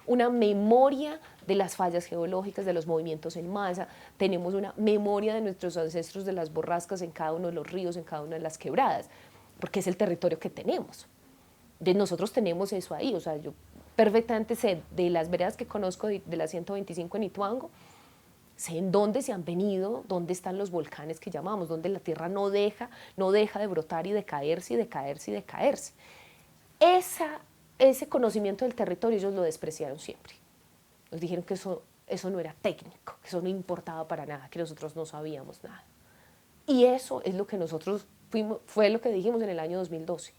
una memoria de las fallas geológicas, de los movimientos en masa, tenemos una memoria de nuestros ancestros de las borrascas en cada uno de los ríos, en cada una de las quebradas, porque es el territorio que tenemos. Nosotros tenemos eso ahí. O sea, yo perfectamente sé de las veredas que conozco de la 125 en Ituango, sé en dónde se han venido, dónde están los volcanes que llamamos, donde la tierra no deja de brotar y de caerse y de caerse y de caerse. Ese conocimiento del territorio ellos lo despreciaron siempre. Nos dijeron que eso no era técnico, que eso no importaba para nada, que nosotros no sabíamos nada. Y eso es lo que nosotros fue lo que dijimos en el año 2012,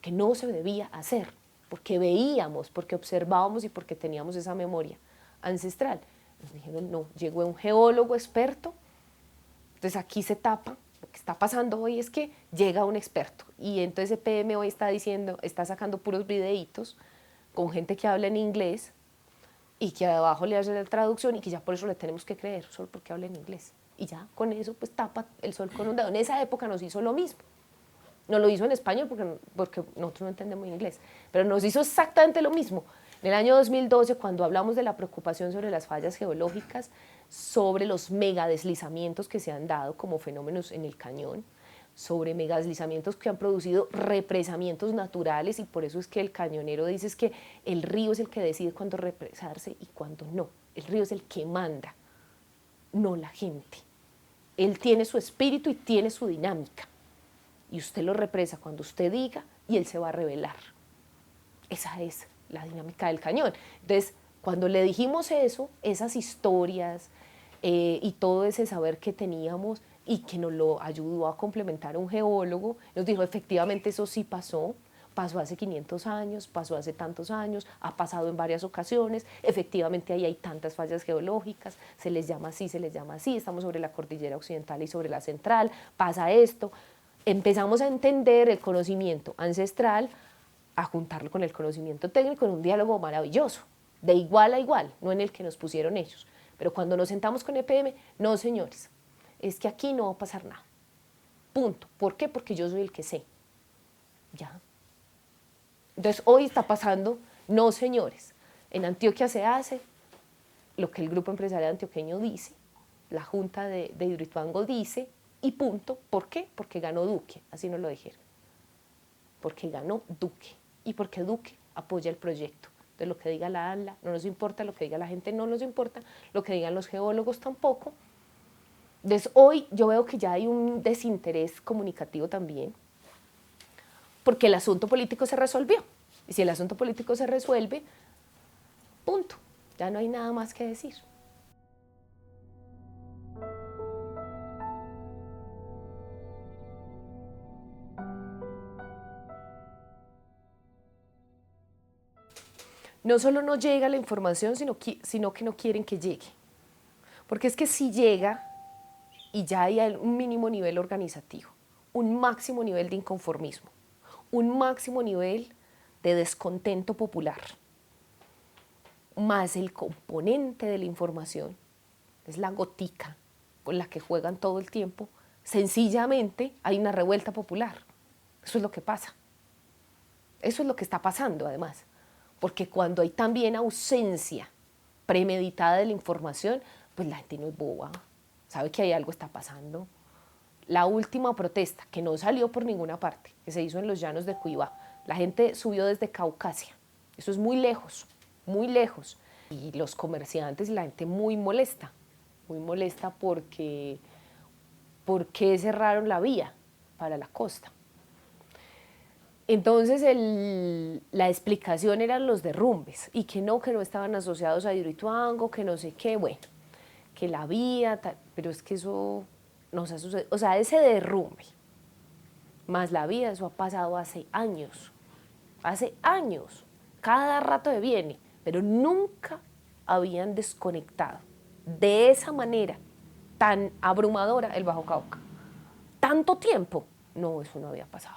que no se debía hacer, porque veíamos, porque observábamos y porque teníamos esa memoria ancestral. Nos dijeron, no, llegó un geólogo experto, entonces aquí se tapa. Lo que está pasando hoy es que llega un experto, y entonces EPM hoy está sacando puros videitos con gente que habla en inglés y que abajo le hace la traducción, y que ya por eso le tenemos que creer, solo porque habla en inglés. Y ya con eso pues tapa el sol con un dedo. En esa época nos hizo lo mismo. No lo hizo en español porque nosotros no entendemos inglés, pero nos hizo exactamente lo mismo. En el año 2012, cuando hablamos de la preocupación sobre las fallas geológicas, sobre los megadeslizamientos que se han dado como fenómenos en el cañón, sobre megadeslizamientos que han producido represamientos naturales, y por eso es que el cañonero dice es que el río es el que decide cuándo represarse y cuándo no. El río es el que manda, no la gente. Él tiene su espíritu y tiene su dinámica, y usted lo represa cuando usted diga, y él se va a revelar. Esa es la dinámica del cañón. Entonces, cuando le dijimos eso, esas historias y todo ese saber que teníamos, y que nos lo ayudó a complementar un geólogo, nos dijo, efectivamente eso sí pasó hace 500 años, pasó hace tantos años, ha pasado en varias ocasiones, efectivamente ahí hay tantas fallas geológicas, se les llama así, estamos sobre la cordillera occidental y sobre la central, pasa esto. Empezamos a entender el conocimiento ancestral, a juntarlo con el conocimiento técnico en un diálogo maravilloso, de igual a igual, no en el que nos pusieron ellos. Pero cuando nos sentamos con EPM, no señores, es que aquí no va a pasar nada. Punto. ¿Por qué? Porque yo soy el que sé. Ya. Entonces hoy está pasando, no señores, en Antioquia se hace lo que el grupo empresarial antioqueño dice, la Junta de Hidroituango dice, y punto. ¿Por qué? Porque ganó Duque, así nos lo dijeron. Porque ganó Duque, y porque Duque apoya el proyecto. Entonces lo que diga la ANLA no nos importa, lo que diga la gente no nos importa, lo que digan los geólogos tampoco. Entonces hoy yo veo que ya hay un desinterés comunicativo también, porque el asunto político se resolvió. Y si el asunto político se resuelve, punto, ya no hay nada más que decir. No solo no llega la información, sino que no quieren que llegue. Porque es que si llega, y ya hay un mínimo nivel organizativo, un máximo nivel de inconformismo, un máximo nivel de descontento popular, más el componente de la información, es la gotica con la que juegan todo el tiempo, sencillamente hay una revuelta popular. Eso es lo que pasa. Eso es lo que está pasando además, porque cuando hay también ausencia premeditada de la información, pues la gente no es boba, sabe que hay algo está pasando. La última protesta, que no salió por ninguna parte, que se hizo en los llanos de Cuibá, la gente subió desde Caucasia, eso es muy lejos, y los comerciantes y la gente muy molesta porque cerraron la vía para la costa. Entonces la explicación eran los derrumbes y que no estaban asociados a Hidroituango, que no sé qué, bueno, que la vía, pero es que eso nos ha sucedido, o sea, ese derrumbe más la vía, eso ha pasado hace años, cada rato viene, pero nunca habían desconectado de esa manera tan abrumadora el Bajo Cauca. Tanto tiempo, no, eso no había pasado.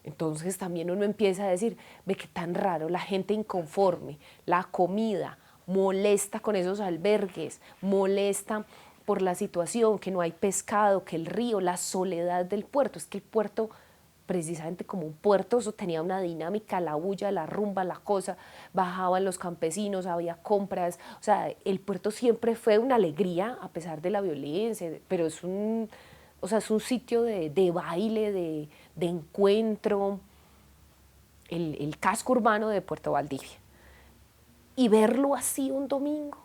Entonces también uno empieza a decir, ve qué tan raro, la gente inconforme, la comida, molesta con esos albergues, molesta por la situación, que no hay pescado, que el río, la soledad del puerto. Es que el puerto, precisamente como un puerto, eso tenía una dinámica, la bulla, la rumba, la cosa, bajaban los campesinos, había compras, o sea, el puerto siempre fue una alegría a pesar de la violencia, pero es un sitio de baile, de encuentro, el casco urbano de Puerto Valdivia. Y verlo así un domingo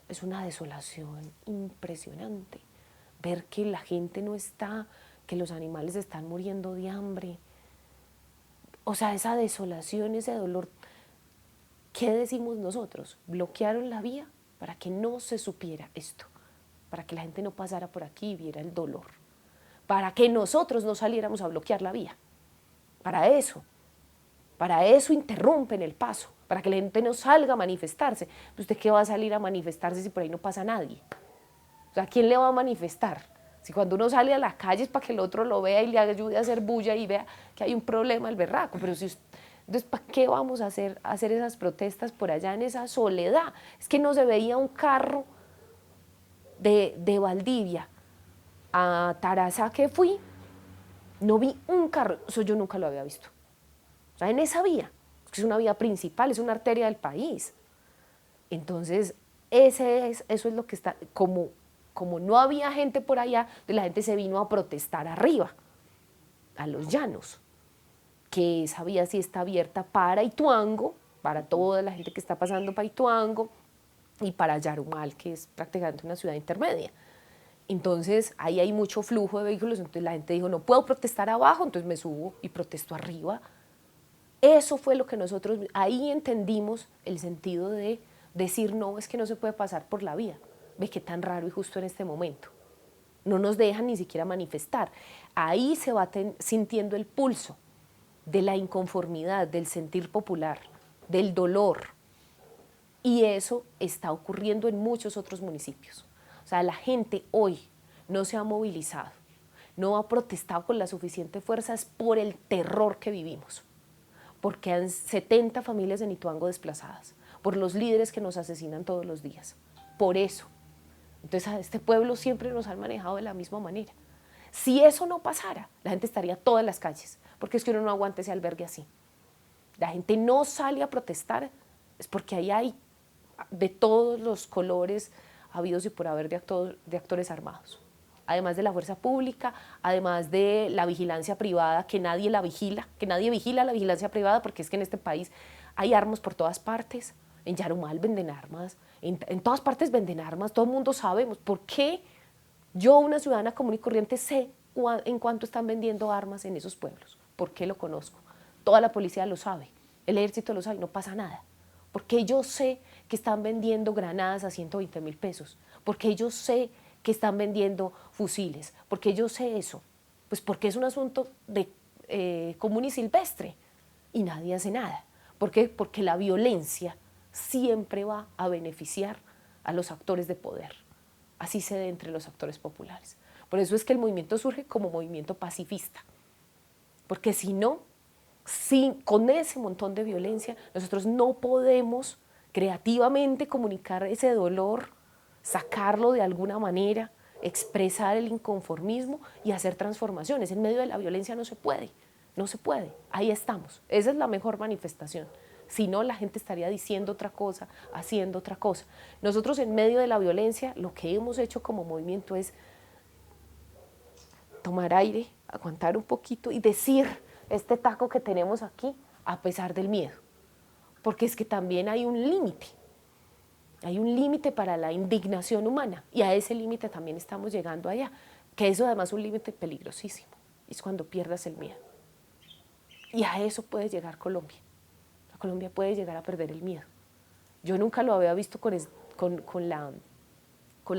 es una desolación impresionante. Ver que la gente no está, que los animales están muriendo de hambre. O sea, esa desolación, ese dolor. ¿Qué decimos nosotros? Bloquearon la vía para que no se supiera esto, para que la gente no pasara por aquí y viera el dolor, para que nosotros no saliéramos a bloquear la vía. Para eso interrumpen el paso, para que la gente no salga a manifestarse. ¿Usted qué va a salir a manifestarse si por ahí no pasa nadie? O sea, ¿quién le va a manifestar? Si cuando uno sale a la calle es para que el otro lo vea y le ayude a hacer bulla y vea que hay un problema, el berraco. Pero entonces, ¿para qué vamos a hacer esas protestas por allá en esa soledad? Es que no se veía un carro de Valdivia a Tarazá que fui, no vi un carro, eso yo nunca lo había visto. O sea, en esa vía, que es una vía principal, es una arteria del país. Entonces, eso es lo que está, como no había gente por allá, la gente se vino a protestar arriba, a los llanos, que esa vía sí está abierta para Ituango, para toda la gente que está pasando para Ituango, y para Yarumal, que es prácticamente una ciudad intermedia. Entonces, ahí hay mucho flujo de vehículos, entonces la gente dijo, no puedo protestar abajo, entonces me subo y protesto arriba. Eso fue lo que nosotros, ahí entendimos el sentido de decir, no, es que no se puede pasar por la vía. Ve qué tan raro y justo en este momento. No nos dejan ni siquiera manifestar. Ahí se va sintiendo el pulso de la inconformidad, del sentir popular, del dolor. Y eso está ocurriendo en muchos otros municipios. O sea, la gente hoy no se ha movilizado, no ha protestado con la suficiente fuerza por el terror que vivimos, porque hay 70 familias en Ituango desplazadas, por los líderes que nos asesinan todos los días, por eso. Entonces a este pueblo siempre nos han manejado de la misma manera. Si eso no pasara, la gente estaría todas las calles, porque es que uno no aguanta ese albergue así. La gente no sale a protestar, es porque ahí hay de todos los colores habidos y por haber de actores armados. Además de la fuerza pública, además de la vigilancia privada, que nadie vigila la vigilancia privada, porque es que en este país hay armas por todas partes. En Yarumal venden armas, en todas partes venden armas, todo el mundo sabemos. ¿Por qué yo, una ciudadana común y corriente, sé en cuánto están vendiendo armas en esos pueblos? ¿Por qué lo conozco? Toda la policía lo sabe, el ejército lo sabe, no pasa nada. Porque yo sé que están vendiendo granadas a 120.000 pesos, porque yo sé que están vendiendo fusiles, porque yo sé eso, pues porque es un asunto común y silvestre y nadie hace nada. ¿Por qué? Porque la violencia siempre va a beneficiar a los actores de poder, así se ve entre los actores populares. Por eso es que el movimiento surge como movimiento pacifista, porque si no, con ese montón de violencia, nosotros no podemos creativamente comunicar ese dolor, sacarlo de alguna manera, expresar el inconformismo y hacer transformaciones. En medio de la violencia no se puede, no se puede. Ahí estamos. Esa es la mejor manifestación. Si no, la gente estaría diciendo otra cosa, haciendo otra cosa. Nosotros en medio de la violencia, lo que hemos hecho como movimiento es tomar aire, aguantar un poquito y decir este taco que tenemos aquí a pesar del miedo. Porque es que también hay un límite. Hay un límite para la indignación humana y a ese límite también estamos llegando allá, que eso además es un límite peligrosísimo, es cuando pierdas el miedo. Y a eso puede llegar Colombia. Colombia puede llegar a perder el miedo. Yo nunca lo había visto con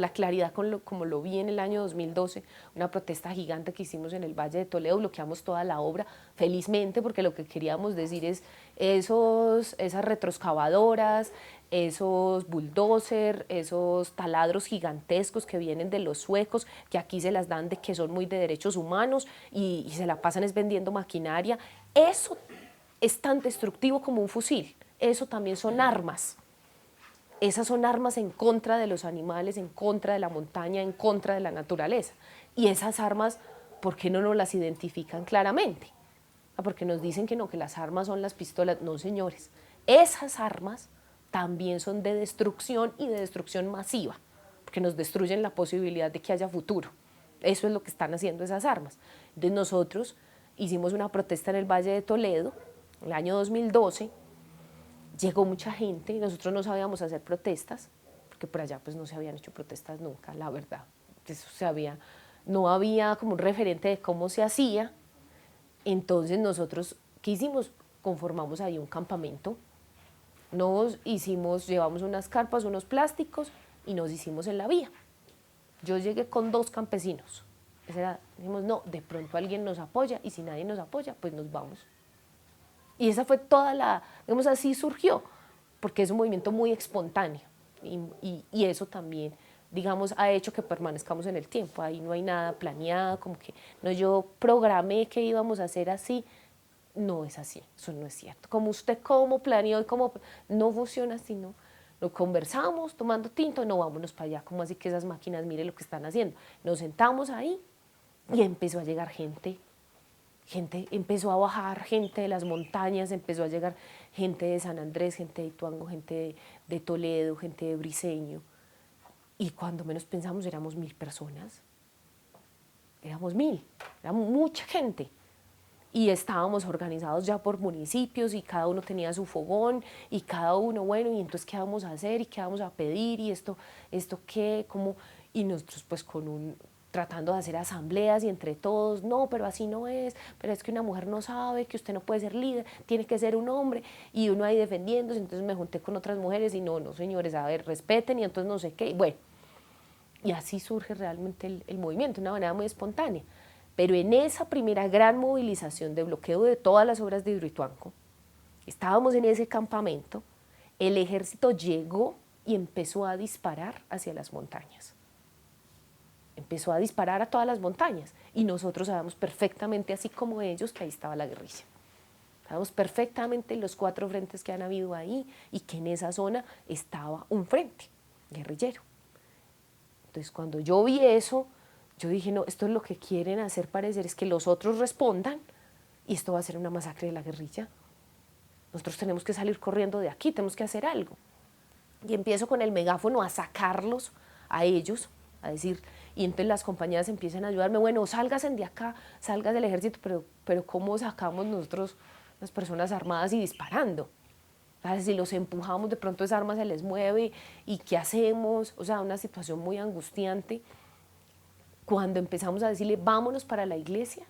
la claridad como lo vi en el año 2012, una protesta gigante que hicimos en el Valle de Toledo, bloqueamos toda la obra, felizmente, porque lo que queríamos decir es esas retroexcavadoras, esos bulldozers, esos taladros gigantescos que vienen de los suecos, que aquí se las dan de que son muy de derechos humanos y se la pasan es vendiendo maquinaria, eso es tan destructivo como un fusil, eso también son armas. Esas son armas en contra de los animales, en contra de la montaña, en contra de la naturaleza. Y esas armas, ¿por qué no nos las identifican claramente? Porque nos dicen que no, que las armas son las pistolas. No, señores, esas armas también son de destrucción y de destrucción masiva, porque nos destruyen la posibilidad de que haya futuro. Eso es lo que están haciendo esas armas. Entonces nosotros hicimos una protesta en el Valle de Toledo, en el año 2012, llegó mucha gente y nosotros no sabíamos hacer protestas, porque por allá pues no se habían hecho protestas nunca, la verdad. Eso no había como un referente de cómo se hacía. Entonces nosotros, ¿qué hicimos? Conformamos ahí un campamento, llevamos unas carpas, unos plásticos y nos hicimos en la vía. Yo llegué con 2 campesinos. Dijimos, no, de pronto alguien nos apoya y si nadie nos apoya, pues nos vamos. Y esa fue digamos así surgió, porque es un movimiento muy espontáneo y eso también, digamos, ha hecho que permanezcamos en el tiempo. Ahí no hay nada planeado, como que no, yo programé que íbamos a hacer así. No es así, eso no es cierto. Como usted cómo planeó y cómo no funciona así, no. Lo conversamos tomando tinto, no, vámonos para allá, como así que esas máquinas, mire lo que están haciendo. Nos sentamos ahí y empezó a llegar gente, empezó a bajar gente de las montañas, empezó a llegar gente de San Andrés, gente de Ituango, gente de Toledo, gente de Briceño. Y cuando menos pensamos éramos 1000 personas. Éramos mucha gente. Y estábamos organizados ya por municipios y cada uno tenía su fogón y cada uno, bueno, y entonces ¿qué vamos a hacer y qué vamos a pedir y esto qué, cómo? Y nosotros pues tratando de hacer asambleas y entre todos, no, pero así no es, pero es que una mujer no sabe, que usted no puede ser líder, tiene que ser un hombre, y uno ahí defendiéndose. Entonces me junté con otras mujeres y no, señores, a ver, respeten, y entonces no sé qué, bueno, y así surge realmente el movimiento, de una manera muy espontánea. Pero en esa primera gran movilización de bloqueo de todas las obras de Hidroituango, estábamos en ese campamento, el ejército llegó y empezó a disparar hacia las montañas. Empezó a disparar a todas las montañas y nosotros sabíamos perfectamente, así como ellos, que ahí estaba la guerrilla. Sabíamos perfectamente los 4 frentes que han habido ahí y que en esa zona estaba un frente guerrillero. Entonces cuando yo vi eso, yo dije, no, esto es lo que quieren hacer parecer, es que los otros respondan y esto va a ser una masacre de la guerrilla. Nosotros tenemos que salir corriendo de aquí, tenemos que hacer algo. Y empiezo con el megáfono a sacarlos a ellos, a decir, y entonces las compañeras empiezan a ayudarme, bueno, sálganse de acá, salgas del ejército, pero ¿cómo sacamos nosotros las personas armadas y disparando? O sea, si los empujamos, de pronto esa arma se les mueve, ¿y qué hacemos? O sea, una situación muy angustiante. Cuando empezamos a decirle, vámonos para la iglesia,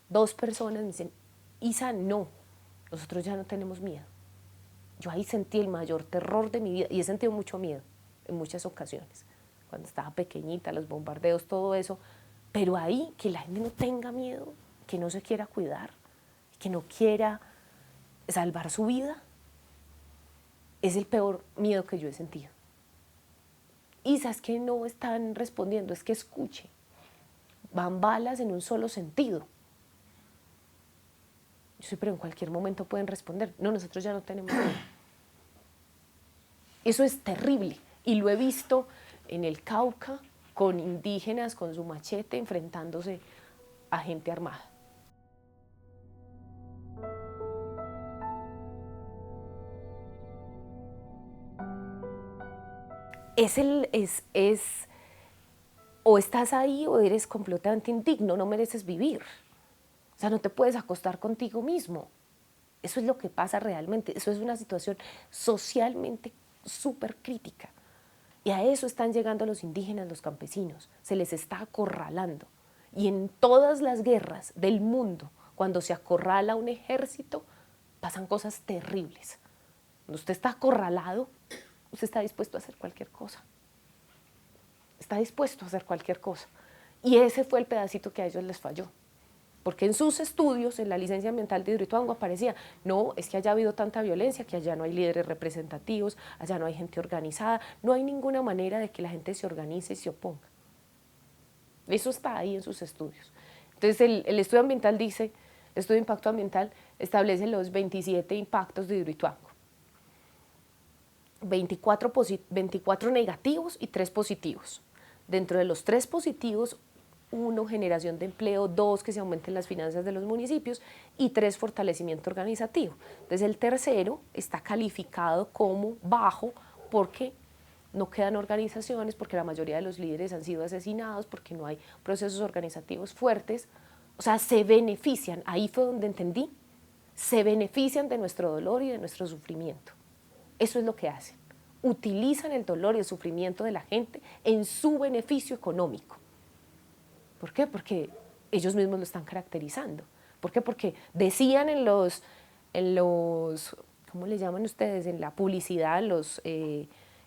2 personas me dicen, Isa, no, nosotros ya no tenemos miedo. Yo ahí sentí el mayor terror de mi vida y he sentido mucho miedo en muchas ocasiones, cuando estaba pequeñita, los bombardeos, todo eso, pero ahí que la gente no tenga miedo, que no se quiera cuidar, que no quiera salvar su vida, es el peor miedo que yo he sentido. Isa, es que no están respondiendo, es que escuche, van balas en un solo sentido. Yo sé, pero en cualquier momento pueden responder, no, nosotros ya no tenemos miedo. Eso es terrible y lo he visto en el Cauca con indígenas con su machete enfrentándose a gente armada. O estás ahí o eres completamente indigno, no mereces vivir. O sea, no te puedes acostar contigo mismo. Eso es lo que pasa realmente. Eso es una situación socialmente súper crítica. Y a eso están llegando los indígenas, los campesinos. Se les está acorralando. Y en todas las guerras del mundo, cuando se acorrala un ejército, pasan cosas terribles. Cuando usted está acorralado, usted está dispuesto a hacer cualquier cosa. Está dispuesto a hacer cualquier cosa. Y ese fue el pedacito que a ellos les falló. Porque en sus estudios, en la licencia ambiental de Hidroituango aparecía, no, es que haya habido tanta violencia, que allá no hay líderes representativos, allá no hay gente organizada, no hay ninguna manera de que la gente se organice y se oponga. Eso está ahí en sus estudios. Entonces el estudio ambiental dice, el estudio de impacto ambiental establece los 27 impactos de Hidroituango. 24 negativos y 3 positivos. Dentro de los 3 positivos, 1, generación de empleo, 2, que se aumenten las finanzas de los municipios y 3, fortalecimiento organizativo. Entonces el tercero está calificado como bajo porque no quedan organizaciones, porque la mayoría de los líderes han sido asesinados, porque no hay procesos organizativos fuertes. O sea, se benefician, ahí fue donde entendí, se benefician de nuestro dolor y de nuestro sufrimiento. Eso es lo que hacen. Utilizan el dolor y el sufrimiento de la gente en su beneficio económico. ¿Por qué? Porque ellos mismos lo están caracterizando. ¿Por qué? Porque decían en los ¿cómo le llaman ustedes? En la publicidad,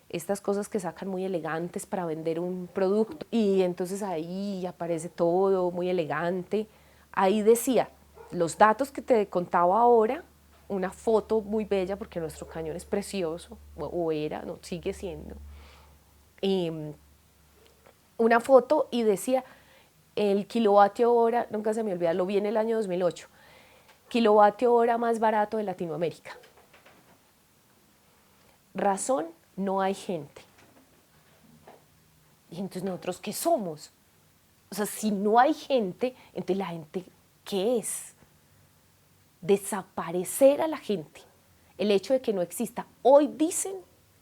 estas cosas que sacan muy elegantes para vender un producto. Y entonces ahí aparece todo muy elegante. Ahí decía, los datos que te contaba ahora, una foto muy bella porque nuestro cañón es precioso, o era, no, sigue siendo. Una foto y decía el kilovatio hora, nunca se me olvida, lo vi en el año 2008, kilovatio hora más barato de Latinoamérica. Razón, no hay gente. Y entonces nosotros, ¿qué somos? O sea, si no hay gente, entonces la gente, ¿qué es? Desaparecer a la gente. El hecho de que no exista. Hoy dicen,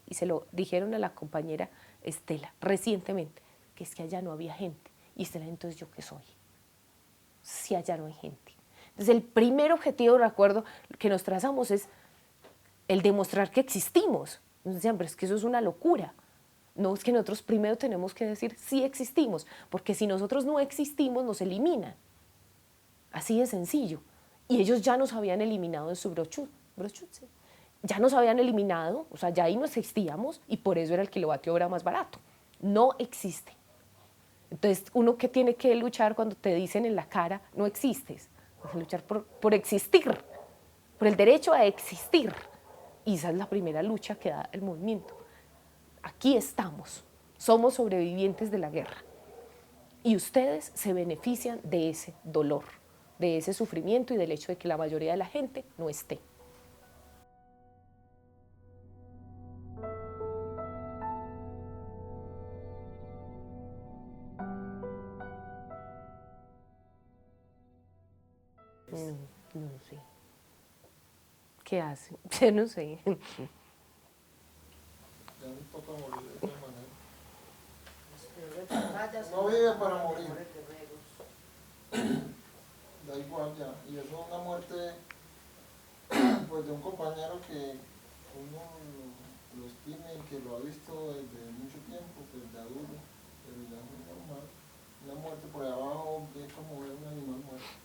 y se lo dijeron a la compañera Estela recientemente, que es que allá no había gente. Y Estela, entonces, ¿yo qué soy? Si allá no hay gente. Entonces, el primer objetivo, de acuerdo, que nos trazamos es el demostrar que existimos. Nos decían, pero es que eso es una locura. No, es que nosotros primero tenemos que decir sí existimos, porque si nosotros no existimos, nos eliminan. Así de sencillo. Y ellos ya nos habían eliminado en su brochut, sí. Ya nos habían eliminado, o sea, ya ahí no existíamos y por eso era el kilovatio hora más barato. No existe. Entonces, uno que tiene que luchar cuando te dicen en la cara, no existes. Tienes que luchar por existir, por el derecho a existir. Y esa es la primera lucha que da el movimiento. Aquí estamos, somos sobrevivientes de la guerra. Y ustedes se benefician de ese dolor, de ese sufrimiento y del hecho de que la mayoría de la gente no esté. No, no sé. ¿Qué hacen? Yo no sé. Ya no toca morir de esta manera. No vive para morir. Da igual ya. Y eso es una muerte pues de un compañero que uno lo estime y que lo ha visto desde mucho tiempo, pues de adulto, pero ya es muy normal. Una muerte por ahí abajo es como ver un animal muerto.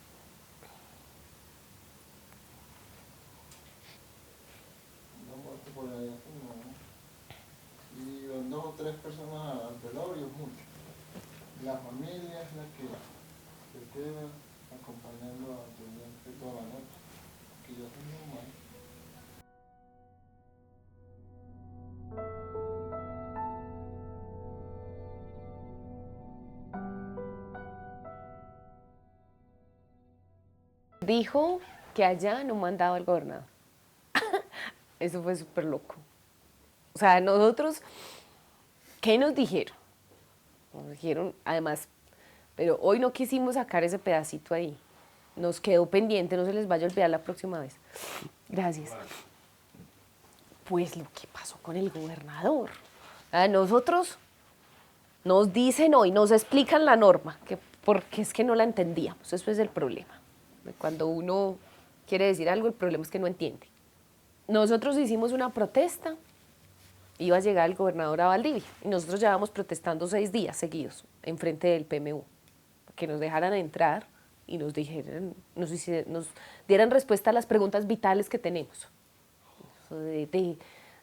Una muerte por ahí es como... Y van 2 o 3 personas al velorio, es mucho. La familia es la que se queda acompañando a Julián toda la noche, que ya es normal. Dijo que allá no mandaba el gobernador. Eso fue súper loco. O sea, nosotros, ¿qué nos dijeron? Nos dijeron, además, pero hoy no quisimos sacar ese pedacito ahí. Nos quedó pendiente, no se les vaya a olvidar la próxima vez. Gracias. Pues lo que pasó con el gobernador. A nosotros nos dicen hoy, nos explican la norma, que porque es que no la entendíamos, eso es el problema. Cuando uno quiere decir algo, el problema es que no entiende. Nosotros hicimos una protesta, iba a llegar el gobernador a Valdivia, y nosotros llevábamos protestando 6 días seguidos, enfrente del PMU, que nos dejaran entrar y nos dijeran, nos dieran respuesta a las preguntas vitales que tenemos.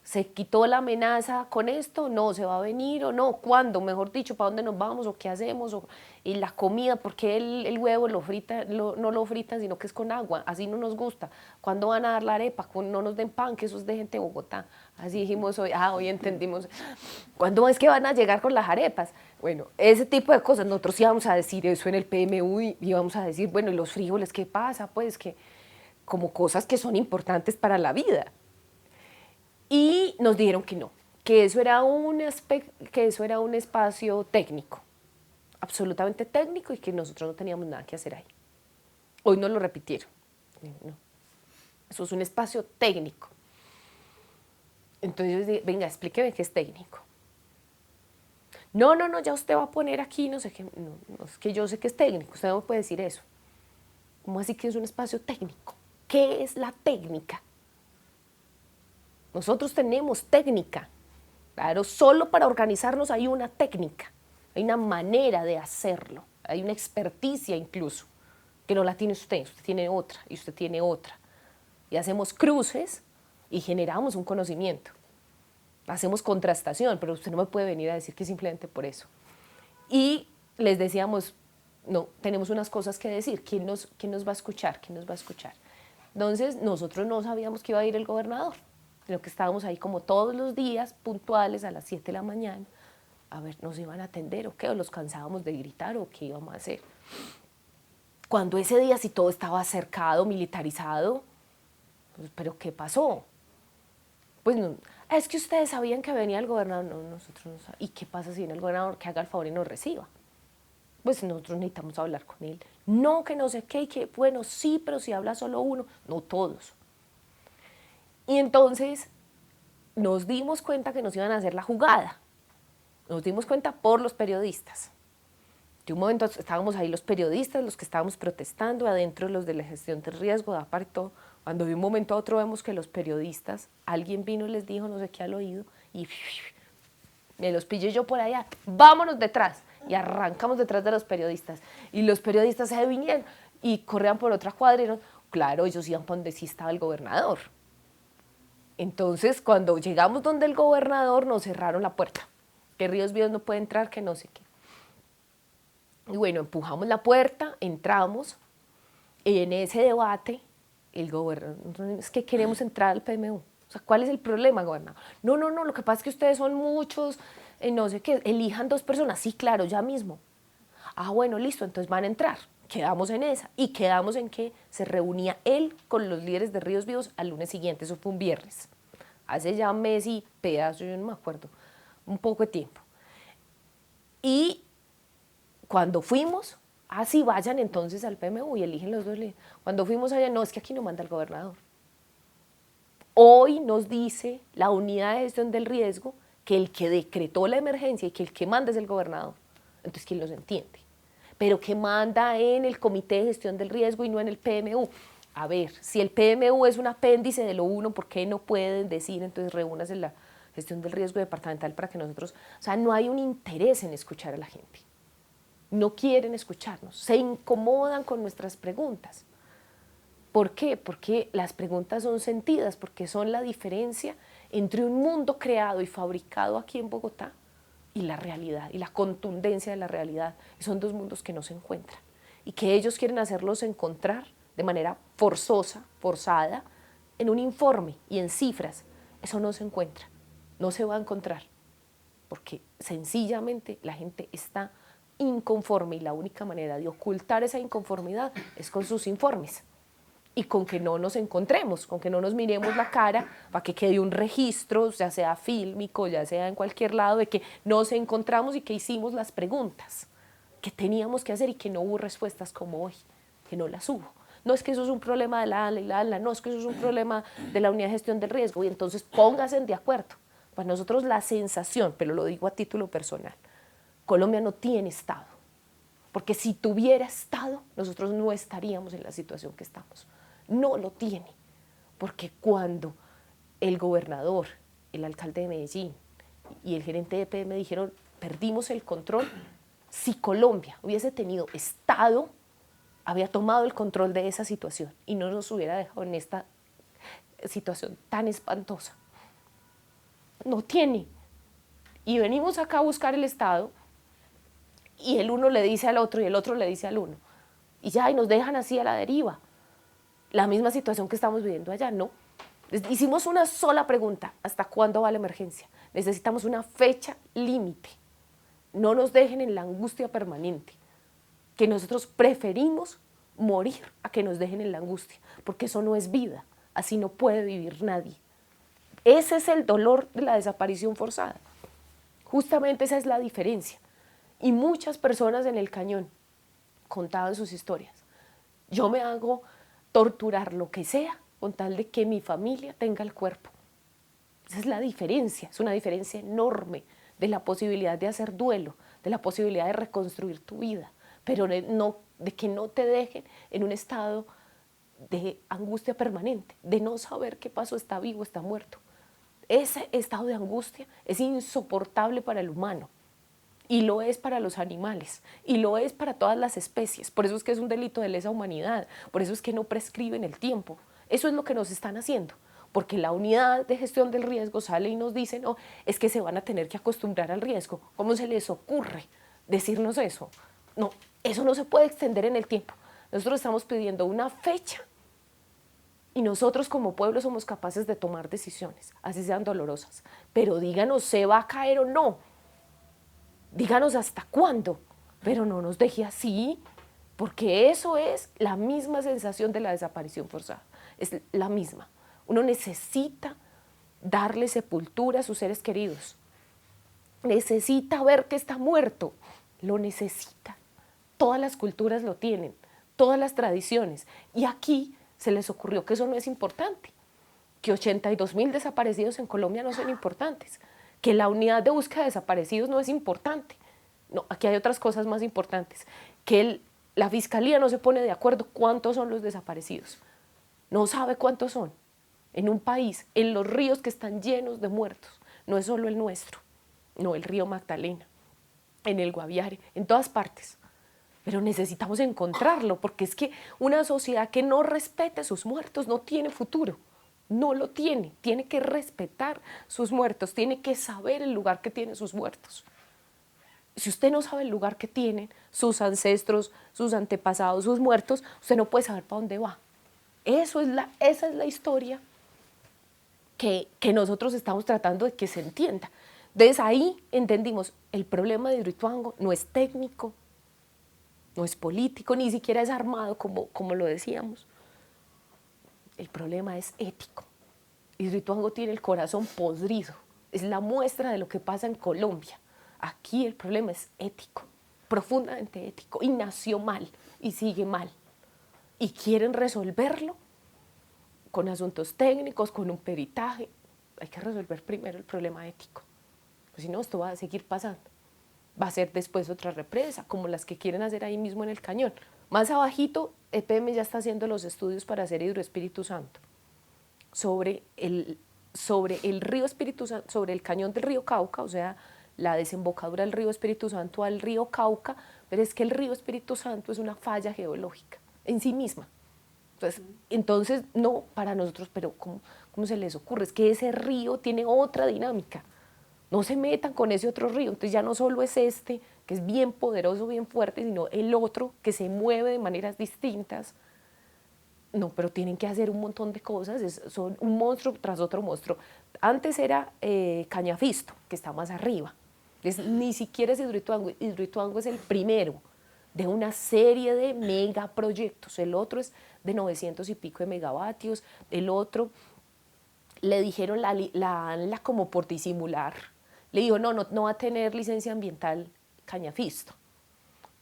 ¿Se quitó la amenaza con esto? No, ¿se va a venir o no? ¿Cuándo? Mejor dicho, ¿para dónde nos vamos o qué hacemos? Y la comida, ¿por qué el huevo no lo fritan, sino que es con agua? Así no nos gusta. ¿Cuándo van a dar la arepa? No nos den pan, que eso es de gente de Bogotá. Así dijimos hoy, hoy entendimos. ¿Cuándo es que van a llegar con las arepas? Bueno, ese tipo de cosas. Nosotros íbamos a decir eso en el PMU y íbamos a decir, bueno, ¿y los frijoles qué pasa? Pues que como cosas que son importantes para la vida. Y nos dijeron que no, que eso era un espacio técnico, absolutamente técnico, y que nosotros no teníamos nada que hacer ahí. Hoy nos lo repitieron. No, eso es un espacio técnico. Entonces yo dije, venga, explíqueme qué es técnico. No, ya usted va a poner aquí, no sé qué, no, es que yo sé que es técnico, usted no me puede decir eso. ¿Cómo así que es un espacio técnico? ¿Qué es la técnica? Nosotros tenemos técnica, claro, solo para organizarnos hay una técnica, hay una manera de hacerlo, hay una experticia incluso, que no la tiene usted tiene otra y usted tiene otra. Y hacemos cruces y generamos un conocimiento. Hacemos contrastación, pero usted no me puede venir a decir que simplemente por eso. Y les decíamos, no, tenemos unas cosas que decir, ¿quién nos va a escuchar? ¿Quién nos va a escuchar? Entonces, nosotros no sabíamos que iba a ir el gobernador, sino que estábamos ahí como todos los días, puntuales a las 7 de la mañana, a ver, ¿nos iban a atender o qué? ¿O los cansábamos de gritar o qué íbamos a hacer? Cuando ese día sí todo estaba cercado, militarizado, pues, ¿pero qué pasó? Pues no, es que ustedes sabían que venía el gobernador. No, nosotros no sabíamos. ¿Y qué pasa si viene el gobernador? Que haga el favor y nos reciba. Pues nosotros necesitamos hablar con él. No, que no sé qué, y que bueno, sí, pero si habla solo uno, no todos. Y entonces nos dimos cuenta que nos iban a hacer la jugada. Nos dimos cuenta por los periodistas. De un momento estábamos ahí los periodistas, los que estábamos protestando, adentro los de la gestión del riesgo, de APAR y todo. Cuando de un momento a otro vemos que los periodistas, alguien vino y les dijo no sé qué al oído y me los pillé yo por allá, vámonos detrás. Y arrancamos detrás de los periodistas. Y los periodistas se vinieron y corrían por otra cuadra y claro, ellos iban por donde sí estaba el gobernador. Entonces, cuando llegamos donde el gobernador, nos cerraron la puerta. Que Ríos Vivos no puede entrar, que no sé qué. Y bueno, empujamos la puerta, entramos, y en ese debate, el gobernador, es que queremos entrar al PMU. O sea, ¿cuál es el problema, gobernador? No, lo que pasa es que ustedes son muchos, no sé qué, elijan 2 personas. Sí, claro, ya mismo. Bueno, listo, entonces van a entrar. Quedamos en esa y quedamos en que se reunía él con los líderes de Ríos Vivos al lunes siguiente, eso fue un viernes. Hace ya un mes y pedazo, yo no me acuerdo, un poco de tiempo. Y cuando fuimos, sí, vayan entonces al PMU y eligen los 2 líderes. Cuando fuimos allá, no, es que aquí no manda el gobernador. Hoy nos dice la unidad de gestión del riesgo que el que decretó la emergencia y que el que manda es el gobernador. Entonces, ¿quién los entiende? Pero que manda en el Comité de Gestión del Riesgo y no en el PMU. A ver, si el PMU es un apéndice de lo uno, ¿por qué no pueden decir entonces reúnanse en la gestión del riesgo departamental para que nosotros, o sea, no hay un interés en escuchar a la gente. No quieren escucharnos, se incomodan con nuestras preguntas. ¿Por qué? Porque las preguntas son sentidas, porque son la diferencia entre un mundo creado y fabricado aquí en Bogotá y la realidad, y la contundencia de la realidad. Son 2 mundos que no se encuentran y que ellos quieren hacerlos encontrar de manera forzosa, forzada, en un informe y en cifras. Eso no se encuentra, no se va a encontrar, porque sencillamente la gente está inconforme y la única manera de ocultar esa inconformidad es con sus informes. y con que no nos encontremos, con que no nos miremos la cara, para que quede un registro, ya sea fílmico, ya sea en cualquier lado, de que nos encontramos y que hicimos las preguntas que teníamos que hacer y que no hubo respuestas como hoy, que no las hubo. No es que eso es un problema de la ANLA y la ANLA, no es que eso es un problema de la Unidad de Gestión del Riesgo, y entonces pónganse de acuerdo. Para nosotros la sensación, pero lo digo a título personal, Colombia no tiene Estado, porque si tuviera Estado, nosotros no estaríamos en la situación que estamos. No lo tiene, porque cuando el gobernador, el alcalde de Medellín y el gerente de EPM dijeron, perdimos el control, si Colombia hubiese tenido Estado, había tomado el control de esa situación y no nos hubiera dejado en esta situación tan espantosa. No tiene. Y venimos acá a buscar el Estado y el uno le dice al otro y el otro le dice al uno. Y ya, y nos dejan así a la deriva. La misma situación que estamos viviendo allá, ¿no? Hicimos una sola pregunta, ¿hasta cuándo va la emergencia? Necesitamos una fecha límite. No nos dejen en la angustia permanente, que nosotros preferimos morir a que nos dejen en la angustia, porque eso no es vida, así no puede vivir nadie. Ese es el dolor de la desaparición forzada. Justamente esa es la diferencia. Y muchas personas en el cañón contaban sus historias. Yo me hago torturar lo que sea con tal de que mi familia tenga el cuerpo. Esa es la diferencia, es una diferencia enorme de la posibilidad de hacer duelo, de la posibilidad de reconstruir tu vida, pero no, de que no te dejen en un estado de angustia permanente, de no saber qué pasó, está vivo, está muerto. Ese estado de angustia es insoportable para el humano. Y lo es para los animales, y lo es para todas las especies. Por eso es que es un delito de lesa humanidad, por eso es que no prescriben el tiempo. Eso es lo que nos están haciendo, porque la unidad de gestión del riesgo sale y nos dice, no, es que se van a tener que acostumbrar al riesgo. ¿Cómo se les ocurre decirnos eso? No, eso no se puede extender en el tiempo. Nosotros estamos pidiendo una fecha y nosotros como pueblo somos capaces de tomar decisiones, así sean dolorosas. Pero díganos, ¿se va a caer o no? Díganos hasta cuándo, pero no nos deje así, porque eso es la misma sensación de la desaparición forzada, es la misma. Uno necesita darle sepultura a sus seres queridos, necesita ver que está muerto, lo necesita. Todas las culturas lo tienen, todas las tradiciones, y aquí se les ocurrió que eso no es importante, que 82.000 desaparecidos en Colombia no son importantes, que la unidad de búsqueda de desaparecidos no es importante. No, aquí hay otras cosas más importantes, que la fiscalía no se pone de acuerdo cuántos son los desaparecidos, no sabe cuántos son. En un país, en los ríos que están llenos de muertos, no es solo el nuestro, no, el río Magdalena, en el Guaviare, en todas partes. Pero necesitamos encontrarlo, porque es que una sociedad que no respete sus muertos no tiene futuro. No lo tiene que respetar sus muertos, tiene que saber el lugar que tienen sus muertos. Si usted no sabe el lugar que tienen sus ancestros, sus antepasados, sus muertos, usted no puede saber para dónde va. Esa es la historia que nosotros estamos tratando de que se entienda. Desde ahí entendimos, el problema de Hidroituango no es técnico, no es político, ni siquiera es armado como lo decíamos. El problema es ético. Hidroituango tiene el corazón podrido, es la muestra de lo que pasa en Colombia. Aquí el problema es ético, profundamente ético, y nació mal, y sigue mal. Y quieren resolverlo con asuntos técnicos, con un peritaje. Hay que resolver primero el problema ético, pues si no, esto va a seguir pasando. Va a ser después otra represa, como las que quieren hacer ahí mismo en el cañón. Más abajito, EPM ya está haciendo los estudios para hacer Hidroespíritu Santo sobre el río Espíritu Santo, sobre el cañón del río Cauca, o sea, la desembocadura del río Espíritu Santo al río Cauca, pero es que el río Espíritu Santo es una falla geológica en sí misma. Entonces no, para nosotros, pero ¿cómo se les ocurre? Es que ese río tiene otra dinámica. No se metan con ese otro río, entonces ya no solo es este, que es bien poderoso, bien fuerte, sino el otro que se mueve de maneras distintas. No, pero tienen que hacer un montón de cosas, son un monstruo tras otro monstruo. Antes era Cañafisto, que está más arriba. Ni siquiera es Hidroituango, Hidroituango es el primero, de una serie de megaproyectos. El otro es de 900 y pico de megavatios, el otro le dijeron la ANLA como por disimular, le dijo no va a tener licencia ambiental Cañafisto.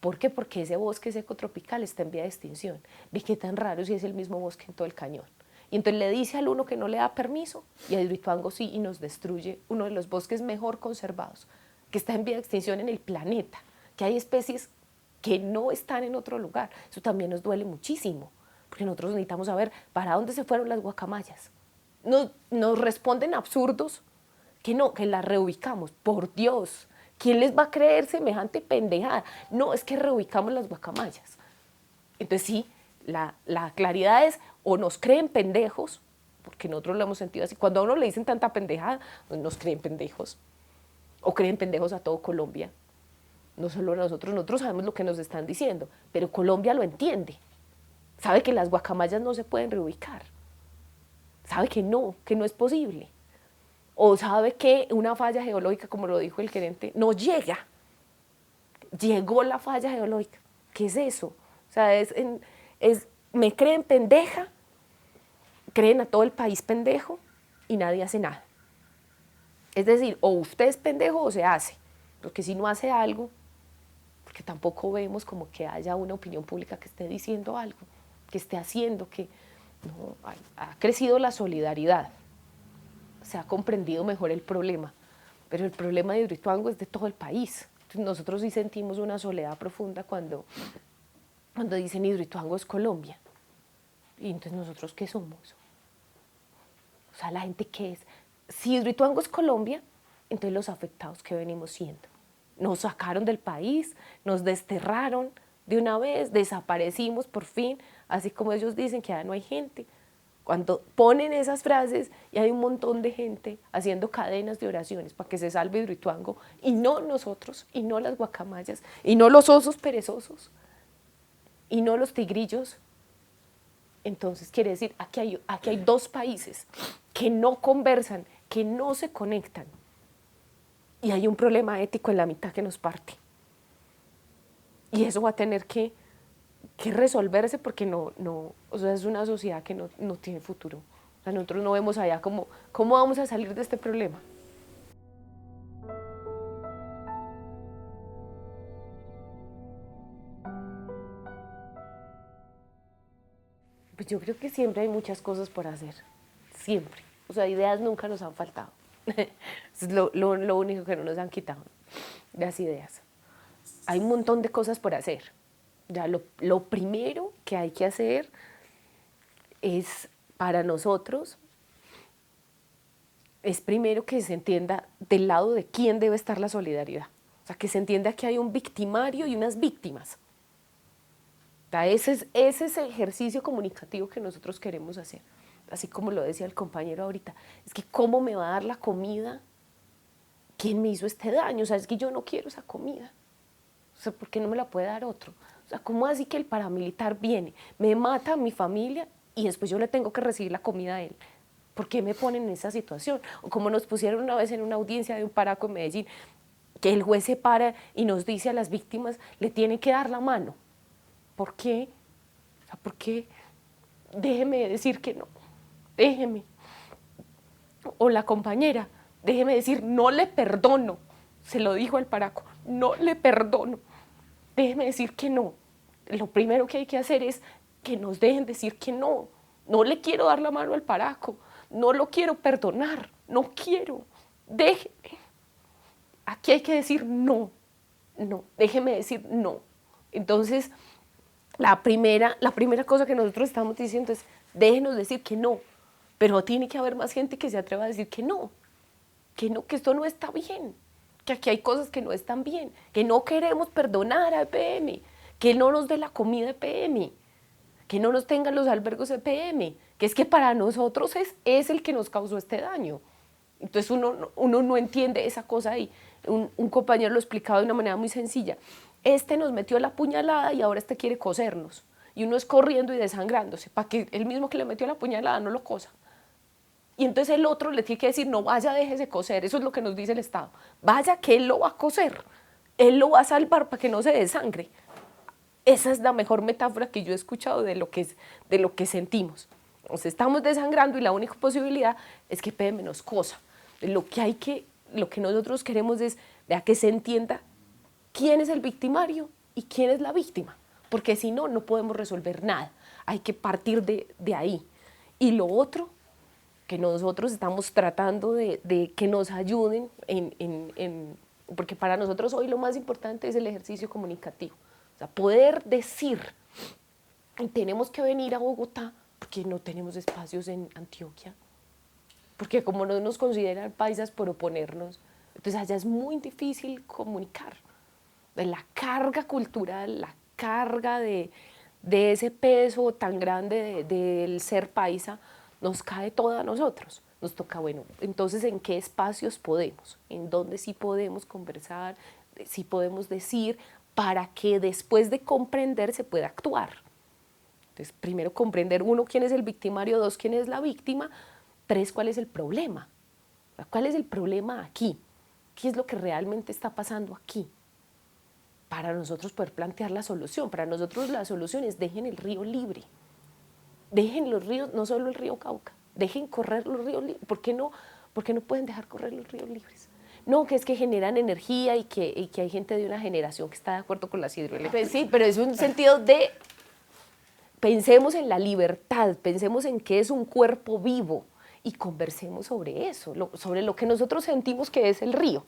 ¿Por qué? Porque ese bosque seco tropical está en vía de extinción. Ve qué tan raro si es el mismo bosque en todo el cañón. Y entonces le dice al uno que no le da permiso y a Hidroituango sí, y nos destruye uno de los bosques mejor conservados, que está en vía de extinción en el planeta, que hay especies que no están en otro lugar. Eso también nos duele muchísimo, porque nosotros necesitamos saber para dónde se fueron las guacamayas. Nos responden absurdos que no, que las reubicamos. Por Dios, ¿quién les va a creer semejante pendejada? No, es que reubicamos las guacamayas. Entonces sí, la claridad es, o nos creen pendejos, porque nosotros lo hemos sentido así, cuando a uno le dicen tanta pendejada, nos creen pendejos, o creen pendejos a todo Colombia. No solo nosotros sabemos lo que nos están diciendo, pero Colombia lo entiende. Sabe que las guacamayas no se pueden reubicar. Sabe que no es posible. O sabe que una falla geológica, como lo dijo el gerente, no llega. Llegó la falla geológica. ¿Qué es eso? O sea, me creen pendeja, creen a todo el país pendejo y nadie hace nada. Es decir, o usted es pendejo o se hace. Porque si no hace algo, porque tampoco vemos como que haya una opinión pública que esté diciendo algo, que esté haciendo, que no, ha crecido la solidaridad, se ha comprendido mejor el problema, pero el problema de Hidroituango es de todo el país. Entonces nosotros sí sentimos una soledad profunda cuando dicen Hidroituango es Colombia. Y entonces nosotros ¿qué somos? O sea, la gente ¿qué es? Si Hidroituango es Colombia, entonces los afectados ¿qué venimos siendo? Nos sacaron del país, nos desterraron de una vez, desaparecimos por fin, así como ellos dicen que ya no hay gente. Cuando ponen esas frases y hay un montón de gente haciendo cadenas de oraciones para que se salve Hidroituango, y no nosotros, y no las guacamayas, y no los osos perezosos, y no los tigrillos, entonces quiere decir, aquí hay dos países que no conversan, que no se conectan, y hay un problema ético en la mitad que nos parte. Y eso va a tener que resolverse porque o sea, es una sociedad que no tiene futuro. O sea, nosotros no vemos allá cómo vamos a salir de este problema. Pues yo creo que siempre hay muchas cosas por hacer, siempre. O sea, ideas nunca nos han faltado. Es lo único que no nos han quitado, las ideas. Hay un montón de cosas por hacer. Ya lo primero que hay que hacer es, para nosotros, es primero que se entienda del lado de quién debe estar la solidaridad. O sea, que se entienda que hay un victimario y unas víctimas. O sea, ese es el ejercicio comunicativo que nosotros queremos hacer. Así como lo decía el compañero ahorita, es que ¿cómo me va a dar la comida? ¿Quién me hizo este daño? O sea, es que yo no quiero esa comida. O sea, ¿por qué no me la puede dar otro? O sea, ¿cómo así que el paramilitar viene, me mata a mi familia y después yo le tengo que recibir la comida a él? ¿Por qué me ponen en esa situación? O como nos pusieron una vez en una audiencia de un paraco en Medellín, que el juez se para y nos dice a las víctimas, le tiene que dar la mano. ¿Por qué? O sea, ¿por qué? Déjeme decir que no, déjeme. O la compañera, déjeme decir, no le perdono. Se lo dijo al paraco, no le perdono. Déjeme decir que no. Lo primero que hay que hacer es que nos dejen decir que no. No le quiero dar la mano al paraco, no lo quiero perdonar, no quiero. Déjeme. Aquí hay que decir no, déjeme decir no. Entonces, la primera cosa que nosotros estamos diciendo es, déjenos decir que no, pero tiene que haber más gente que se atreva a decir que no, que esto no está bien, que aquí hay cosas que no están bien, que no queremos perdonar a EPM, que no nos dé la comida EPM, que no nos tengan los albergos EPM, que es que para nosotros es el que nos causó este daño. Entonces uno no entiende esa cosa ahí. Un compañero lo explicaba de una manera muy sencilla. Este nos metió la puñalada y ahora este quiere cosernos. Y uno es corriendo y desangrándose para que el mismo que le metió la puñalada no lo cosa. Y entonces el otro le tiene que decir, no vaya, déjese coser. Eso es lo que nos dice el Estado. Vaya que él lo va a coser. Él lo va a salvar para que no se desangre. Esa es la mejor metáfora que yo he escuchado de lo que sentimos. Nos estamos desangrando y la única posibilidad es que PM nos cosa. Lo que nosotros queremos es que se entienda quién es el victimario y quién es la víctima, porque si no, no podemos resolver nada. Hay que partir de ahí. Y lo otro, que nosotros estamos tratando de que nos ayuden porque para nosotros hoy lo más importante es el ejercicio comunicativo. O sea, poder decir, tenemos que venir a Bogotá porque no tenemos espacios en Antioquia, porque como no nos consideran paisas por oponernos, entonces allá es muy difícil comunicar. La carga cultural, la carga de ese peso tan grande del ser paisa, nos cae todo a nosotros. Nos toca, bueno, entonces, ¿en qué espacios podemos? ¿En dónde sí podemos conversar? ¿Sí podemos decir? Para que después de comprender se pueda actuar. Entonces, primero comprender, uno, quién es el victimario, dos, quién es la víctima, tres, cuál es el problema. ¿Cuál es el problema aquí? ¿Qué es lo que realmente está pasando aquí? Para nosotros poder plantear la solución. Para nosotros la solución es dejen el río libre. Dejen los ríos, no solo el río Cauca, dejen correr los ríos libres. ¿Por qué no pueden dejar correr los ríos libres? No, que es que generan energía y que hay gente de una generación que está de acuerdo con las hidroeléctricas. Pues sí, pero es un sentido de, pensemos en la libertad, pensemos en qué es un cuerpo vivo y conversemos sobre eso, sobre lo que nosotros sentimos que es el río,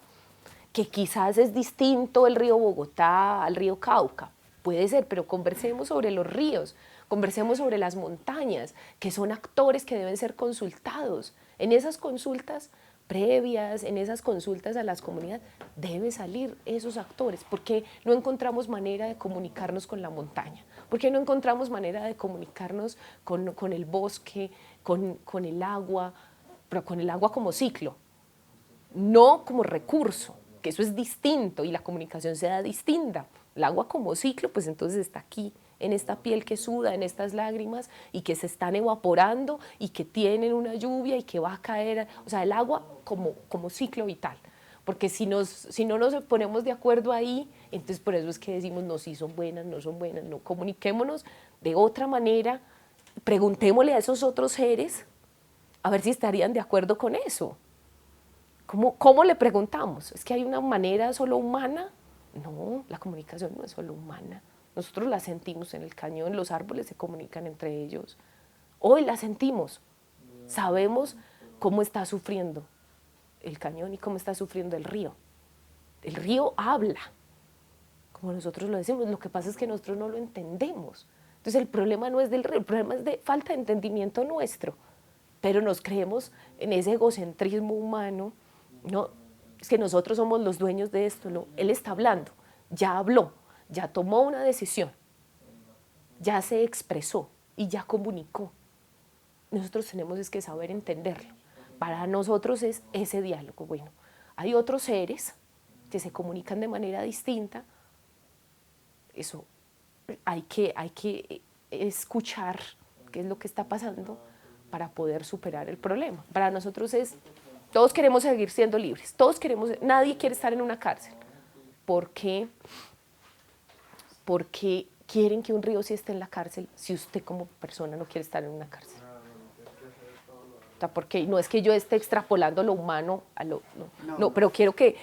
que quizás es distinto el río Bogotá al río Cauca, puede ser, pero conversemos sobre los ríos, conversemos sobre las montañas, que son actores que deben ser consultados. En esas consultas previas, en esas consultas a las comunidades, deben salir esos actores. ¿Por qué no encontramos manera de comunicarnos con la montaña? ¿Por qué no encontramos manera de comunicarnos con el bosque, con el agua, pero con el agua como ciclo? No como recurso, que eso es distinto y la comunicación se da distinta. El agua como ciclo, pues entonces está aquí, en esta piel que suda, en estas lágrimas y que se están evaporando y que tienen una lluvia y que va a caer, o sea, el agua como ciclo vital. Porque si no nos ponemos de acuerdo ahí, entonces por eso es que decimos, no, sí son buenas, no, comuniquémonos de otra manera, preguntémosle a esos otros seres a ver si estarían de acuerdo con eso. ¿Cómo le preguntamos? ¿Es que hay una manera solo humana? No, la comunicación no es solo humana. Nosotros la sentimos en el cañón, los árboles se comunican entre ellos. Hoy la sentimos. Sabemos cómo está sufriendo el cañón y cómo está sufriendo el río. El río habla, como nosotros lo decimos. Lo que pasa es que nosotros no lo entendemos. Entonces el problema no es del río, el problema es de falta de entendimiento nuestro. Pero nos creemos en ese egocentrismo humano. No, es que nosotros somos los dueños de esto. No, él está hablando, ya habló, ya tomó una decisión, ya se expresó y ya comunicó. Nosotros tenemos es que saber entenderlo. Para nosotros es ese diálogo. Bueno, hay otros seres que se comunican de manera distinta. Eso hay que escuchar qué es lo que está pasando para poder superar el problema. Para nosotros es, todos queremos seguir siendo libres, nadie quiere estar en una cárcel. ¿Por qué? Porque quieren que un río sí esté en la cárcel si usted como persona no quiere estar en una cárcel. O sea, porque no es que yo esté extrapolando lo humano a no, pero quiero que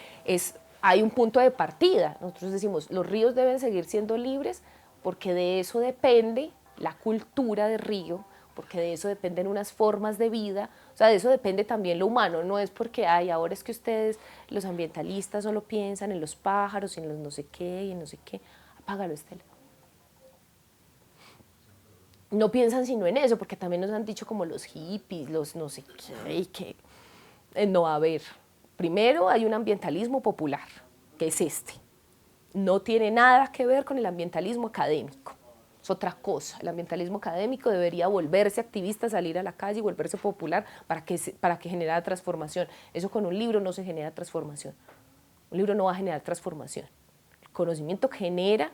hay un punto de partida. Nosotros decimos, los ríos deben seguir siendo libres porque de eso depende la cultura del río, porque de eso dependen unas formas de vida, o sea, de eso depende también lo humano. No es porque, ahora es que ustedes, los ambientalistas, solo piensan en los pájaros, en los no sé qué, y en no sé qué. Apágalo, Estela. No piensan sino en eso, porque también nos han dicho como los hippies, los no sé qué, y que no, a ver, primero hay un ambientalismo popular, que es este. No tiene nada que ver con el ambientalismo académico. Es otra cosa. El ambientalismo académico debería volverse activista, salir a la calle y volverse popular para que genere transformación. Eso con un libro no se genera transformación. Un libro no va a generar transformación. El conocimiento genera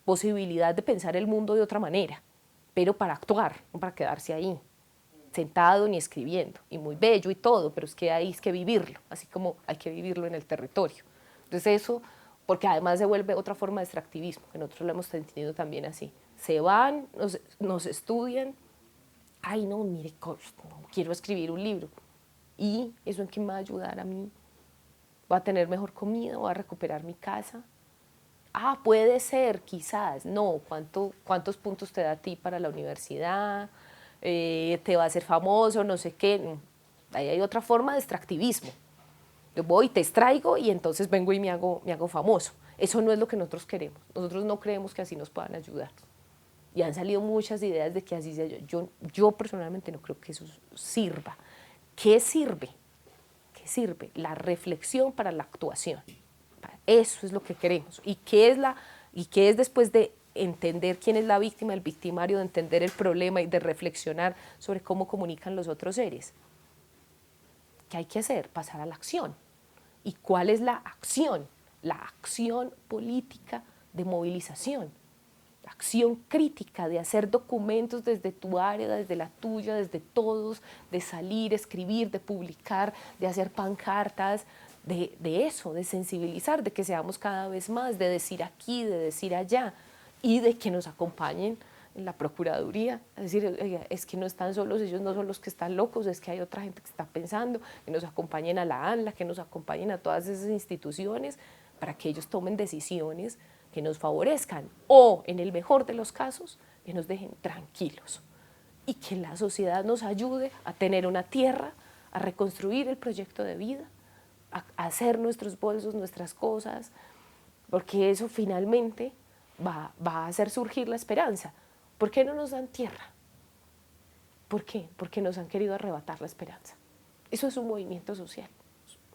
posibilidad de pensar el mundo de otra manera, pero para actuar, no para quedarse ahí, sentado ni escribiendo, y muy bello y todo, pero es que hay que vivirlo, así como hay que vivirlo en el territorio. Entonces eso porque además se vuelve otra forma de extractivismo, que nosotros lo hemos entendido también así. Se van, nos estudian, ay no, mire, no, quiero escribir un libro, ¿y eso en qué me va a ayudar a mí? ¿Voy a tener mejor comida? ¿Voy a recuperar mi casa? Ah, puede ser, quizás, no, ¿cuántos puntos te da a ti para la universidad? ¿Te va a hacer famoso? No sé qué. No. Ahí hay otra forma de extractivismo. Yo voy, te extraigo y entonces vengo y me hago famoso. Eso no es lo que nosotros queremos. Nosotros no creemos que así nos puedan ayudar. Y han salido muchas ideas de que así sea. Yo personalmente no creo que eso sirva. ¿Qué sirve? ¿Qué sirve? La reflexión para la actuación. Eso es lo que queremos. ¿Y qué es después de entender quién es la víctima, el victimario, de entender el problema y de reflexionar sobre cómo comunican los otros seres? ¿Qué hay que hacer? Pasar a la acción. ¿Y cuál es la acción? La acción política de movilización, la acción crítica de hacer documentos desde tu área, desde la tuya, desde todos, de salir, escribir, de publicar, de hacer pancartas, de eso, de sensibilizar, de que seamos cada vez más, de decir aquí, de decir allá, y de que nos acompañen en la Procuraduría, es decir, es que no están solos, ellos no son los que están locos, es que hay otra gente que está pensando, que nos acompañen a la ANLA, que nos acompañen a todas esas instituciones para que ellos tomen decisiones que nos favorezcan o, en el mejor de los casos, que nos dejen tranquilos y que la sociedad nos ayude a tener una tierra, a reconstruir el proyecto de vida, a hacer nuestros bolsos, nuestras cosas, porque eso finalmente va a hacer surgir la esperanza. ¿Por qué no nos dan tierra? ¿Por qué? Porque nos han querido arrebatar la esperanza. Eso es un movimiento social,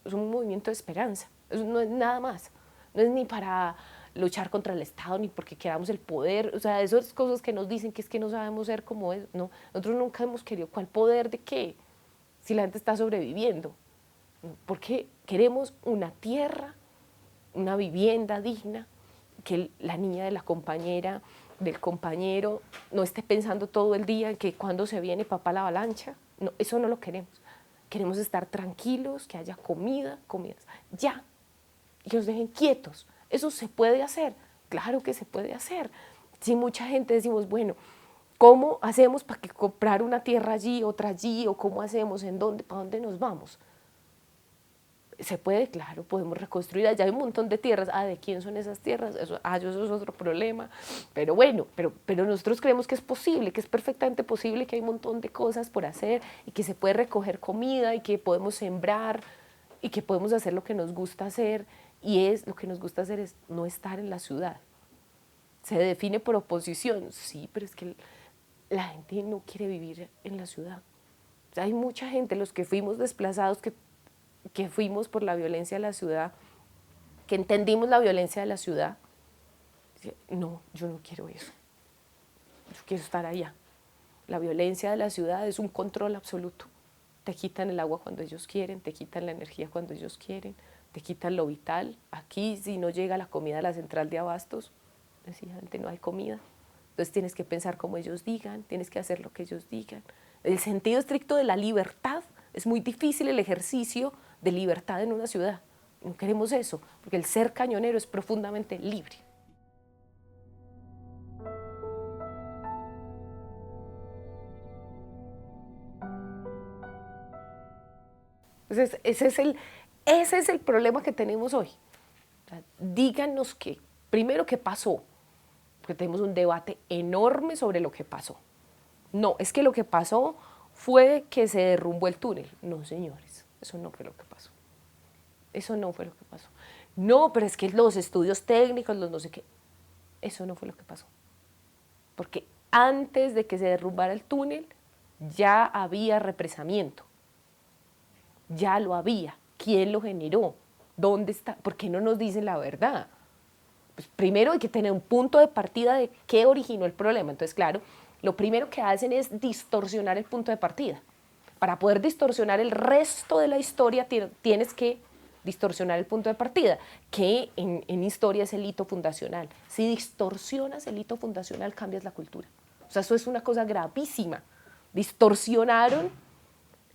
es un movimiento de esperanza, eso no es nada más, no es ni para luchar contra el Estado, ni porque queramos el poder, o sea, esas cosas que nos dicen que es que no sabemos ser como es, no, nosotros nunca hemos querido, ¿cuál poder de qué? Si la gente está sobreviviendo, porque queremos una tierra, una vivienda digna, que la niña de la compañera, del compañero, no esté pensando todo el día en que cuando se viene papá la avalancha, no, eso no lo queremos. Queremos estar tranquilos, que haya comidas, ya, y que nos dejen quietos. ¿Eso se puede hacer? Claro que se puede hacer. Si mucha gente decimos, bueno, ¿cómo hacemos para que comprar una tierra allí, otra allí, o cómo hacemos, en dónde, para dónde nos vamos? Se puede, claro, podemos reconstruir, allá hay un montón de tierras, ¿de quién son esas tierras? Eso es otro problema, pero bueno, pero nosotros creemos que es posible, que es perfectamente posible, que hay un montón de cosas por hacer y que se puede recoger comida y que podemos sembrar y que podemos hacer lo que nos gusta hacer, y lo que nos gusta hacer es no estar en la ciudad. Se define por oposición, sí, pero es que la gente no quiere vivir en la ciudad. O sea, hay mucha gente, los que fuimos desplazados, que fuimos por la violencia de la ciudad, que entendimos la violencia de la ciudad, no, yo no quiero eso, yo quiero estar allá. La violencia de la ciudad es un control absoluto. Te quitan el agua cuando ellos quieren, te quitan la energía cuando ellos quieren, te quitan lo vital. Aquí, si no llega la comida a la central de abastos, sencillamente no hay comida. Entonces tienes que pensar como ellos digan, tienes que hacer lo que ellos digan. El sentido estricto de la libertad, es muy difícil el ejercicio de libertad en una ciudad. No queremos eso, porque el ser cañonero es profundamente libre. Entonces, ese es el problema que tenemos hoy. O sea, díganos primero qué pasó, porque tenemos un debate enorme sobre lo que pasó. No, es que lo que pasó fue que se derrumbó el túnel. No, señores, eso no fue lo que pasó. Eso no fue lo que pasó. No, pero es que los estudios técnicos, los no sé qué, eso no fue lo que pasó. Porque antes de que se derrumbara el túnel, ya había represamiento. Ya lo había. ¿Quién lo generó? ¿Dónde está? ¿Por qué no nos dicen la verdad? Pues primero hay que tener un punto de partida de qué originó el problema. Entonces, claro, lo primero que hacen es distorsionar el punto de partida. Para poder distorsionar el resto de la historia, tienes que distorsionar el punto de partida, que en historia es el hito fundacional. Si distorsionas el hito fundacional, cambias la cultura. O sea, eso es una cosa gravísima. Distorsionaron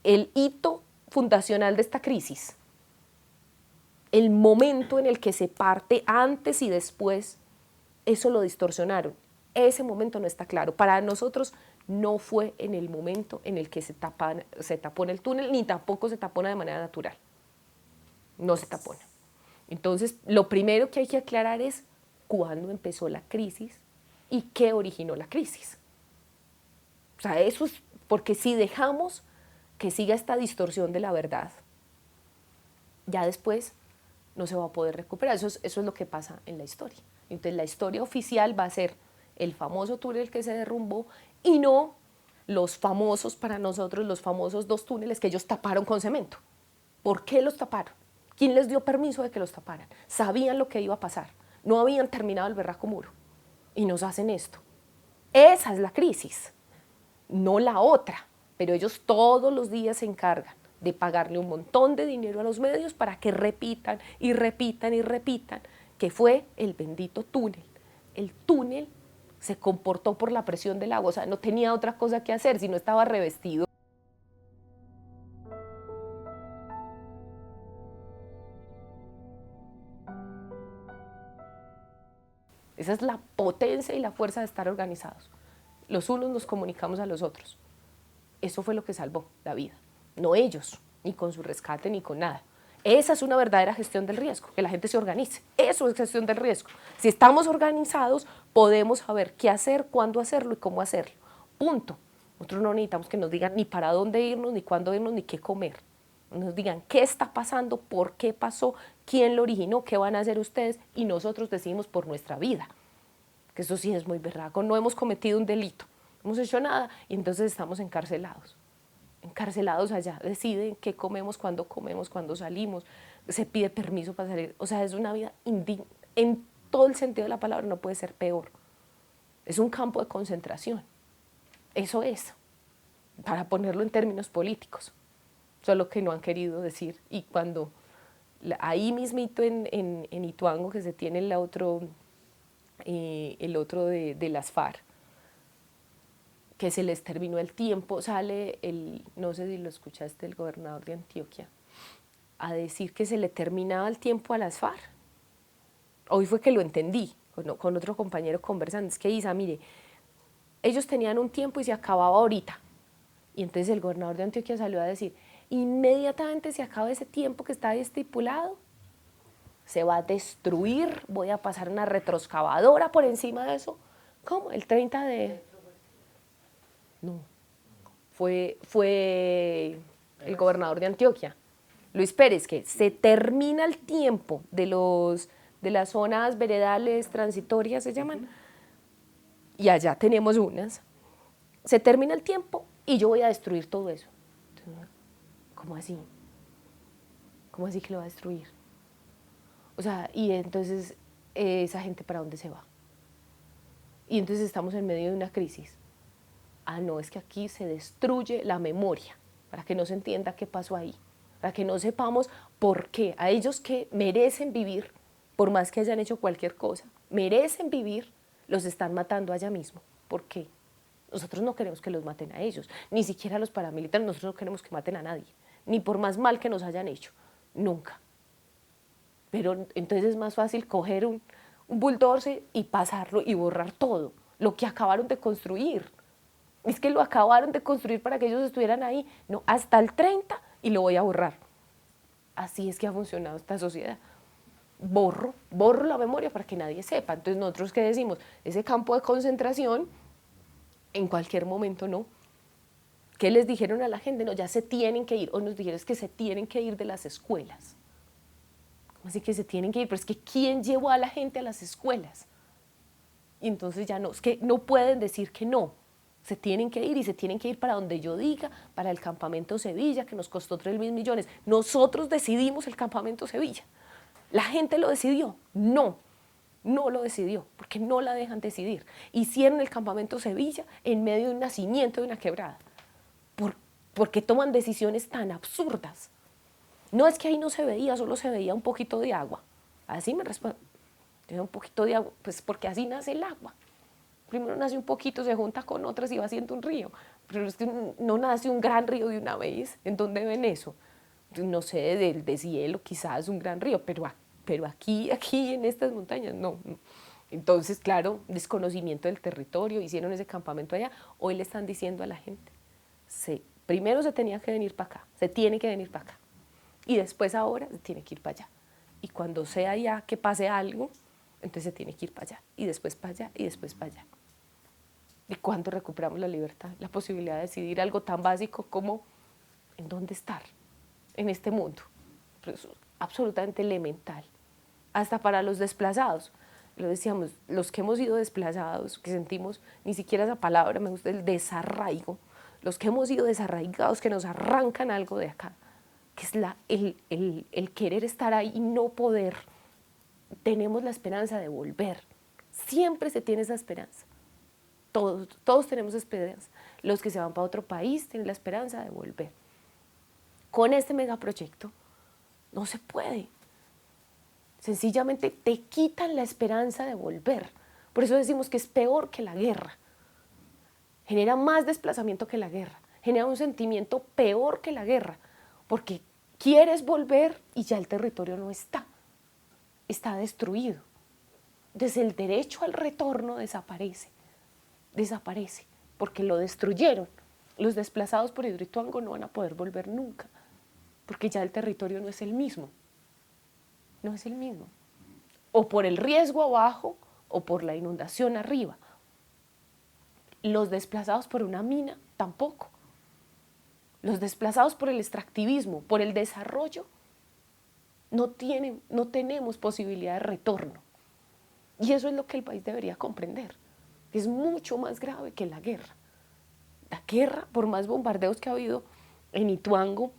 el hito fundacional de esta crisis. el momento en el que se parte antes y después, eso lo distorsionaron. Ese momento no está claro. Para nosotros no fue en el momento en el que se tapona el túnel, ni tampoco se tapona de manera natural. No se tapona. Entonces, lo primero que hay que aclarar es cuándo empezó la crisis y qué originó la crisis. O sea, eso es porque si dejamos que siga esta distorsión de la verdad, ya después no se va a poder recuperar. Eso es lo que pasa en la historia. Entonces, la historia oficial va a ser el famoso túnel que se derrumbó y no los famosos, para nosotros, los famosos 2 túneles que ellos taparon con cemento. ¿Por qué los taparon? ¿Quién les dio permiso de que los taparan? Sabían lo que iba a pasar. No habían terminado el berraco muro. Y nos hacen esto. Esa es la crisis, no la otra. Pero ellos todos los días se encargan de pagarle un montón de dinero a los medios para que repitan y repitan y repitan que fue el bendito túnel. El túnel se comportó por la presión del agua, o sea, no tenía otra cosa que hacer si no estaba revestido. Esa es la potencia y la fuerza de estar organizados. Los unos nos comunicamos a los otros. Eso fue lo que salvó la vida, no ellos, ni con su rescate, ni con nada. Esa es una verdadera gestión del riesgo, que la gente se organice. Eso es gestión del riesgo. Si estamos organizados, podemos saber qué hacer, cuándo hacerlo y cómo hacerlo. Punto. Nosotros no necesitamos que nos digan ni para dónde irnos, ni cuándo irnos, ni qué comer. Nos digan qué está pasando, por qué pasó, quién lo originó, qué van a hacer ustedes, y nosotros decidimos por nuestra vida. Que eso sí es muy berraco. No hemos cometido un delito, no hemos hecho nada, y entonces estamos encarcelados. Encarcelados allá, deciden qué comemos, cuándo salimos, se pide permiso para salir. O sea, es una vida indigna. En todo el sentido de la palabra no puede ser peor. Es un campo de concentración. Eso es, para ponerlo en términos políticos. Solo que no han querido decir. Y cuando ahí mismito en Ituango, que se tiene el otro de las FARC, que se les terminó el tiempo, sale no sé si lo escuchaste, el gobernador de Antioquia, a decir que se le terminaba el tiempo a las FARC. Hoy fue que lo entendí, con otro compañero conversando, es que Isa, mire, ellos tenían un tiempo y se acababa ahorita. Y entonces el gobernador de Antioquia salió a decir, inmediatamente se acaba ese tiempo que está estipulado, se va a destruir, voy a pasar una retroexcavadora por encima de eso. ¿Cómo? El 30 de... No, fue el gobernador de Antioquia, Luis Pérez, que se termina el tiempo de las zonas veredales transitorias, se llaman, y allá tenemos unas, se termina el tiempo y yo voy a destruir todo eso. ¿Cómo así? ¿Cómo así que lo va a destruir? O sea, y entonces, ¿esa gente para dónde se va? Y entonces estamos en medio de una crisis. Ah, no, es que aquí se destruye la memoria, para que no se entienda qué pasó ahí, para que no sepamos por qué. A ellos que merecen vivir, por más que hayan hecho cualquier cosa, merecen vivir, los están matando allá mismo. ¿Por qué? Nosotros no queremos que los maten a ellos, ni siquiera a los paramilitares, nosotros no queremos que maten a nadie, ni por más mal que nos hayan hecho, nunca. Pero entonces es más fácil coger un bulldozer y pasarlo y borrar todo, lo que acabaron de construir. Es que lo acabaron de construir para que ellos estuvieran ahí, no, hasta el 30 y lo voy a borrar. Así es que ha funcionado esta sociedad. Borro la memoria para que nadie sepa. Entonces nosotros, ¿qué decimos? Ese campo de concentración, en cualquier momento no. ¿Qué les dijeron a la gente? No, ya se tienen que ir. O nos dijeron que se tienen que ir de las escuelas. ¿Cómo así que se tienen que ir? Pero es que ¿quién llevó a la gente a las escuelas? Y entonces ya no, es que no pueden decir que no. Se tienen que ir y se tienen que ir para donde yo diga, para el campamento Sevilla, que nos costó 3.000 millones. Nosotros decidimos el campamento Sevilla. ¿La gente lo decidió? No, no lo decidió, porque no la dejan decidir. Hicieron el campamento Sevilla en medio de un nacimiento de una quebrada. Porque toman decisiones tan absurdas. No es que ahí no se veía, solo se veía un poquito de agua. Así me respondo. Un poquito de agua, pues porque así nace el agua. Primero nace un poquito, se junta con otras y va haciendo un río. Pero es que no nace un gran río de una vez. ¿En dónde ven eso? no sé, del deshielo, quizás un gran río, pero aquí en estas montañas, no. Entonces, claro, desconocimiento del territorio, hicieron ese campamento allá, hoy le están diciendo a la gente, primero se tenía que venir para acá, se tiene que venir para acá, y después ahora se tiene que ir para allá. Y cuando sea ya que pase algo, entonces se tiene que ir para allá, y después para allá, y después para allá. ¿Y cuándo recuperamos la libertad? La posibilidad de decidir algo tan básico como en dónde estar en este mundo. Pues, absolutamente elemental. Hasta para los desplazados. Lo decíamos, los que hemos sido desplazados, que sentimos, ni siquiera esa palabra, me gusta el desarraigo, los que hemos sido desarraigados, que nos arrancan algo de acá, que es el querer estar ahí y no poder, tenemos la esperanza de volver. Siempre se tiene esa esperanza. Todos tenemos esperanza. Los que se van para otro país tienen la esperanza de volver. Con este megaproyecto no se puede. Sencillamente te quitan la esperanza de volver. Por eso decimos que es peor que la guerra. Genera más desplazamiento que la guerra. Genera un sentimiento peor que la guerra. Porque quieres volver y ya el territorio no está. Está destruido. Desde el derecho al retorno desaparece. Desaparece. Porque lo destruyeron. Los desplazados por Hidroituango no van a poder volver nunca. Porque ya el territorio no es el mismo. No es el mismo. O por el riesgo abajo o por la inundación arriba. Los desplazados por una mina, tampoco. Los desplazados por el extractivismo, por el desarrollo, no tenemos posibilidad de retorno. Y eso es lo que el país debería comprender. Es mucho más grave que la guerra. La guerra, por más bombardeos que ha habido en Ituango,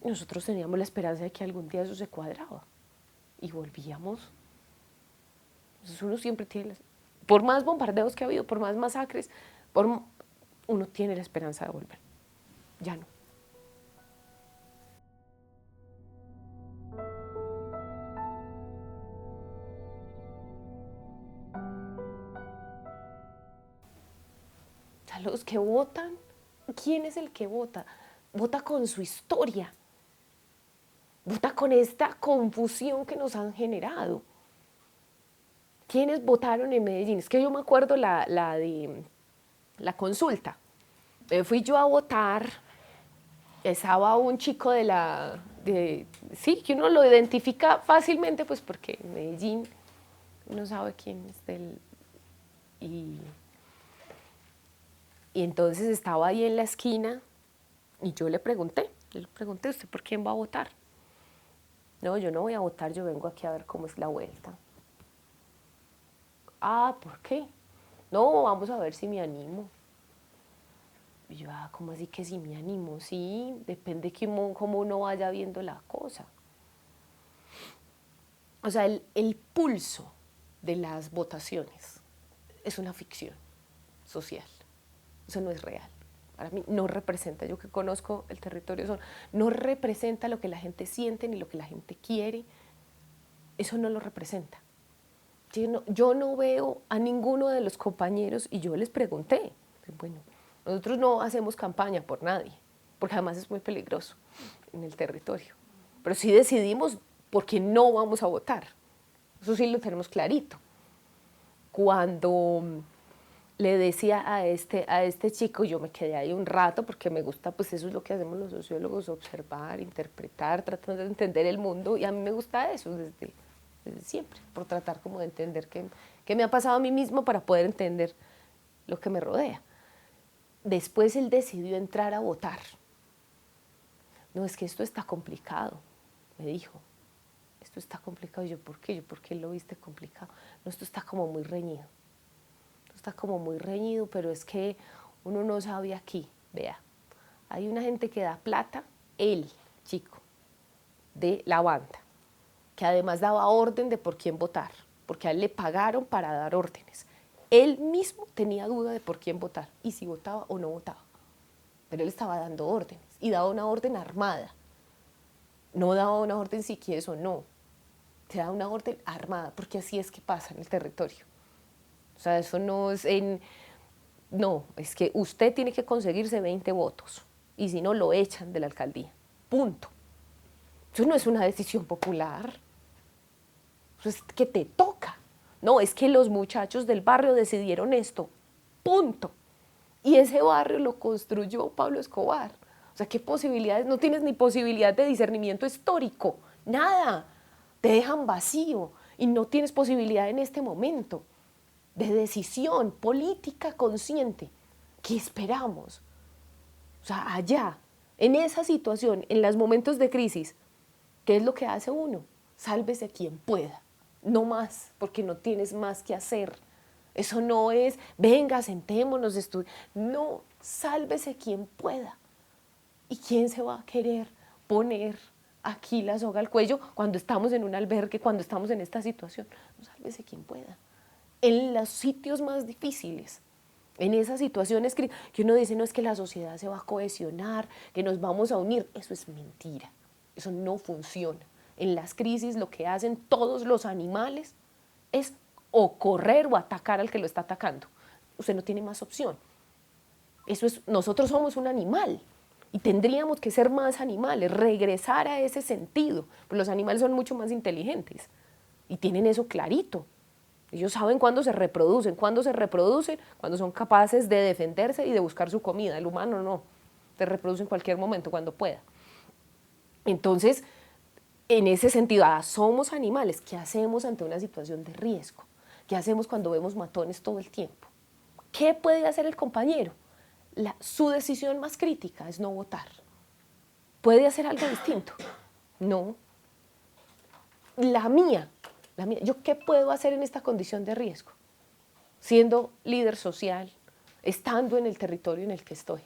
nosotros teníamos la esperanza de que algún día eso se cuadraba y volvíamos. Entonces uno siempre tiene, por más bombardeos que ha habido, por más masacres, uno tiene la esperanza de volver. Ya no. O sea, los que votan, ¿quién es el que vota? Vota con su historia. Vota con esta confusión que nos han generado. ¿Quiénes votaron en Medellín? Es que yo me acuerdo de la consulta. Fui yo a votar, estaba un chico sí, que uno lo identifica fácilmente, pues porque en Medellín uno sabe quién es y entonces estaba ahí en la esquina y yo le pregunté, ¿usted por quién va a votar? No, yo no voy a votar, yo vengo aquí a ver cómo es la vuelta. Ah, ¿por qué? No, vamos a ver si me animo. Y yo, ¿cómo así que si me animo? Sí, depende cómo uno vaya viendo la cosa. O sea, el pulso de las votaciones es una ficción social. Eso no es real. Para mí no representa, yo que conozco el territorio, no representa lo que la gente siente ni lo que la gente quiere. Eso no lo representa. Yo no veo a ninguno de los compañeros y yo les pregunté, bueno, nosotros no hacemos campaña por nadie, porque además es muy peligroso en el territorio, pero sí decidimos por qué no vamos a votar. Eso sí lo tenemos clarito. Cuando le decía a este chico, yo me quedé ahí un rato porque me gusta, pues eso es lo que hacemos los sociólogos, observar, interpretar, tratar de entender el mundo, y a mí me gusta eso desde siempre, por tratar como de entender qué me ha pasado a mí mismo para poder entender lo que me rodea. Después él decidió entrar a votar. No, es que esto está complicado, me dijo. Esto está complicado. Y yo, ¿por qué? ¿Por qué lo viste complicado? No, esto está como muy reñido. Esto está como muy reñido, pero es que uno no sabe aquí. Vea, hay una gente que da plata, el chico, de la banda, que además daba orden de por quién votar, porque a él le pagaron para dar órdenes. Él mismo tenía duda de por quién votar y si votaba o no votaba. Pero él estaba dando órdenes y daba una orden armada. No daba una orden si quieres o no. Se da una orden armada, porque así es que pasa en el territorio. O sea, eso no es no, es que usted tiene que conseguirse 20 votos y si no, lo echan de la alcaldía. punto. Eso no es una decisión popular, eso es que te toca. No, es que los muchachos del barrio decidieron esto, punto. Y ese barrio lo construyó Pablo Escobar. O sea, ¿qué posibilidades? No tienes ni posibilidad de discernimiento histórico, nada. Te dejan vacío y no tienes posibilidad en este momento de decisión política consciente. ¿Qué esperamos? O sea, allá, en esa situación, en los momentos de crisis, ¿qué es lo que hace uno? Sálvese quien pueda, no más, porque no tienes más que hacer. Eso no es, venga, sentémonos, no, sálvese quien pueda. ¿Y quién se va a querer poner aquí la soga al cuello cuando estamos en un albergue, cuando estamos en esta situación? No, sálvese quien pueda. En los sitios más difíciles, en esas situaciones que uno dice, no, es que la sociedad se va a cohesionar, que nos vamos a unir, eso es mentira, eso no funciona. En las crisis lo que hacen todos los animales es o correr o atacar al que lo está atacando. Usted no tiene más opción. Eso es, nosotros somos un animal y tendríamos que ser más animales, regresar a ese sentido, pues los animales son mucho más inteligentes y tienen eso clarito. Ellos saben cuándo se reproducen, cuando son capaces de defenderse y de buscar su comida. El humano no, se reproduce en cualquier momento, cuando pueda. Entonces, en ese sentido, somos animales. ¿Qué hacemos ante una situación de riesgo? ¿Qué hacemos cuando vemos matones todo el tiempo? ¿Qué puede hacer el compañero? Su decisión más crítica es no votar. ¿Puede hacer algo distinto? No. La mía, ¿yo qué puedo hacer en esta condición de riesgo? Siendo líder social, estando en el territorio en el que estoy.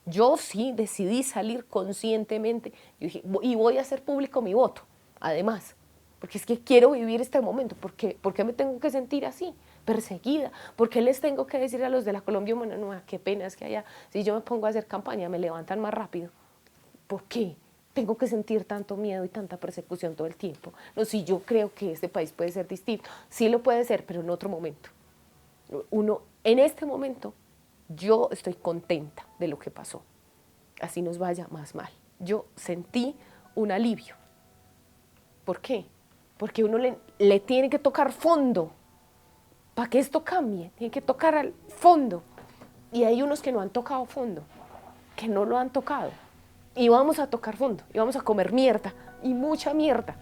Yo sí decidí salir conscientemente y voy a hacer público mi voto, además, porque es que quiero vivir este momento. ¿Por qué me tengo que sentir así, perseguida? ¿Por qué les tengo que decir a los de la Colombia Humana, no, qué pena es que allá, si yo me pongo a hacer campaña, me levantan más rápido? ¿Por qué tengo que sentir tanto miedo y tanta persecución todo el tiempo? No, si yo creo que este país puede ser distinto, sí lo puede ser, pero en otro momento. En este momento, yo estoy contenta de lo que pasó, así nos vaya más mal. Yo sentí un alivio. ¿Por qué? Porque uno le tiene que tocar fondo para que esto cambie, tiene que tocar al fondo. Y hay unos que no han tocado fondo, que no lo han tocado. Y vamos a tocar fondo, y vamos a comer mierda, y mucha mierda.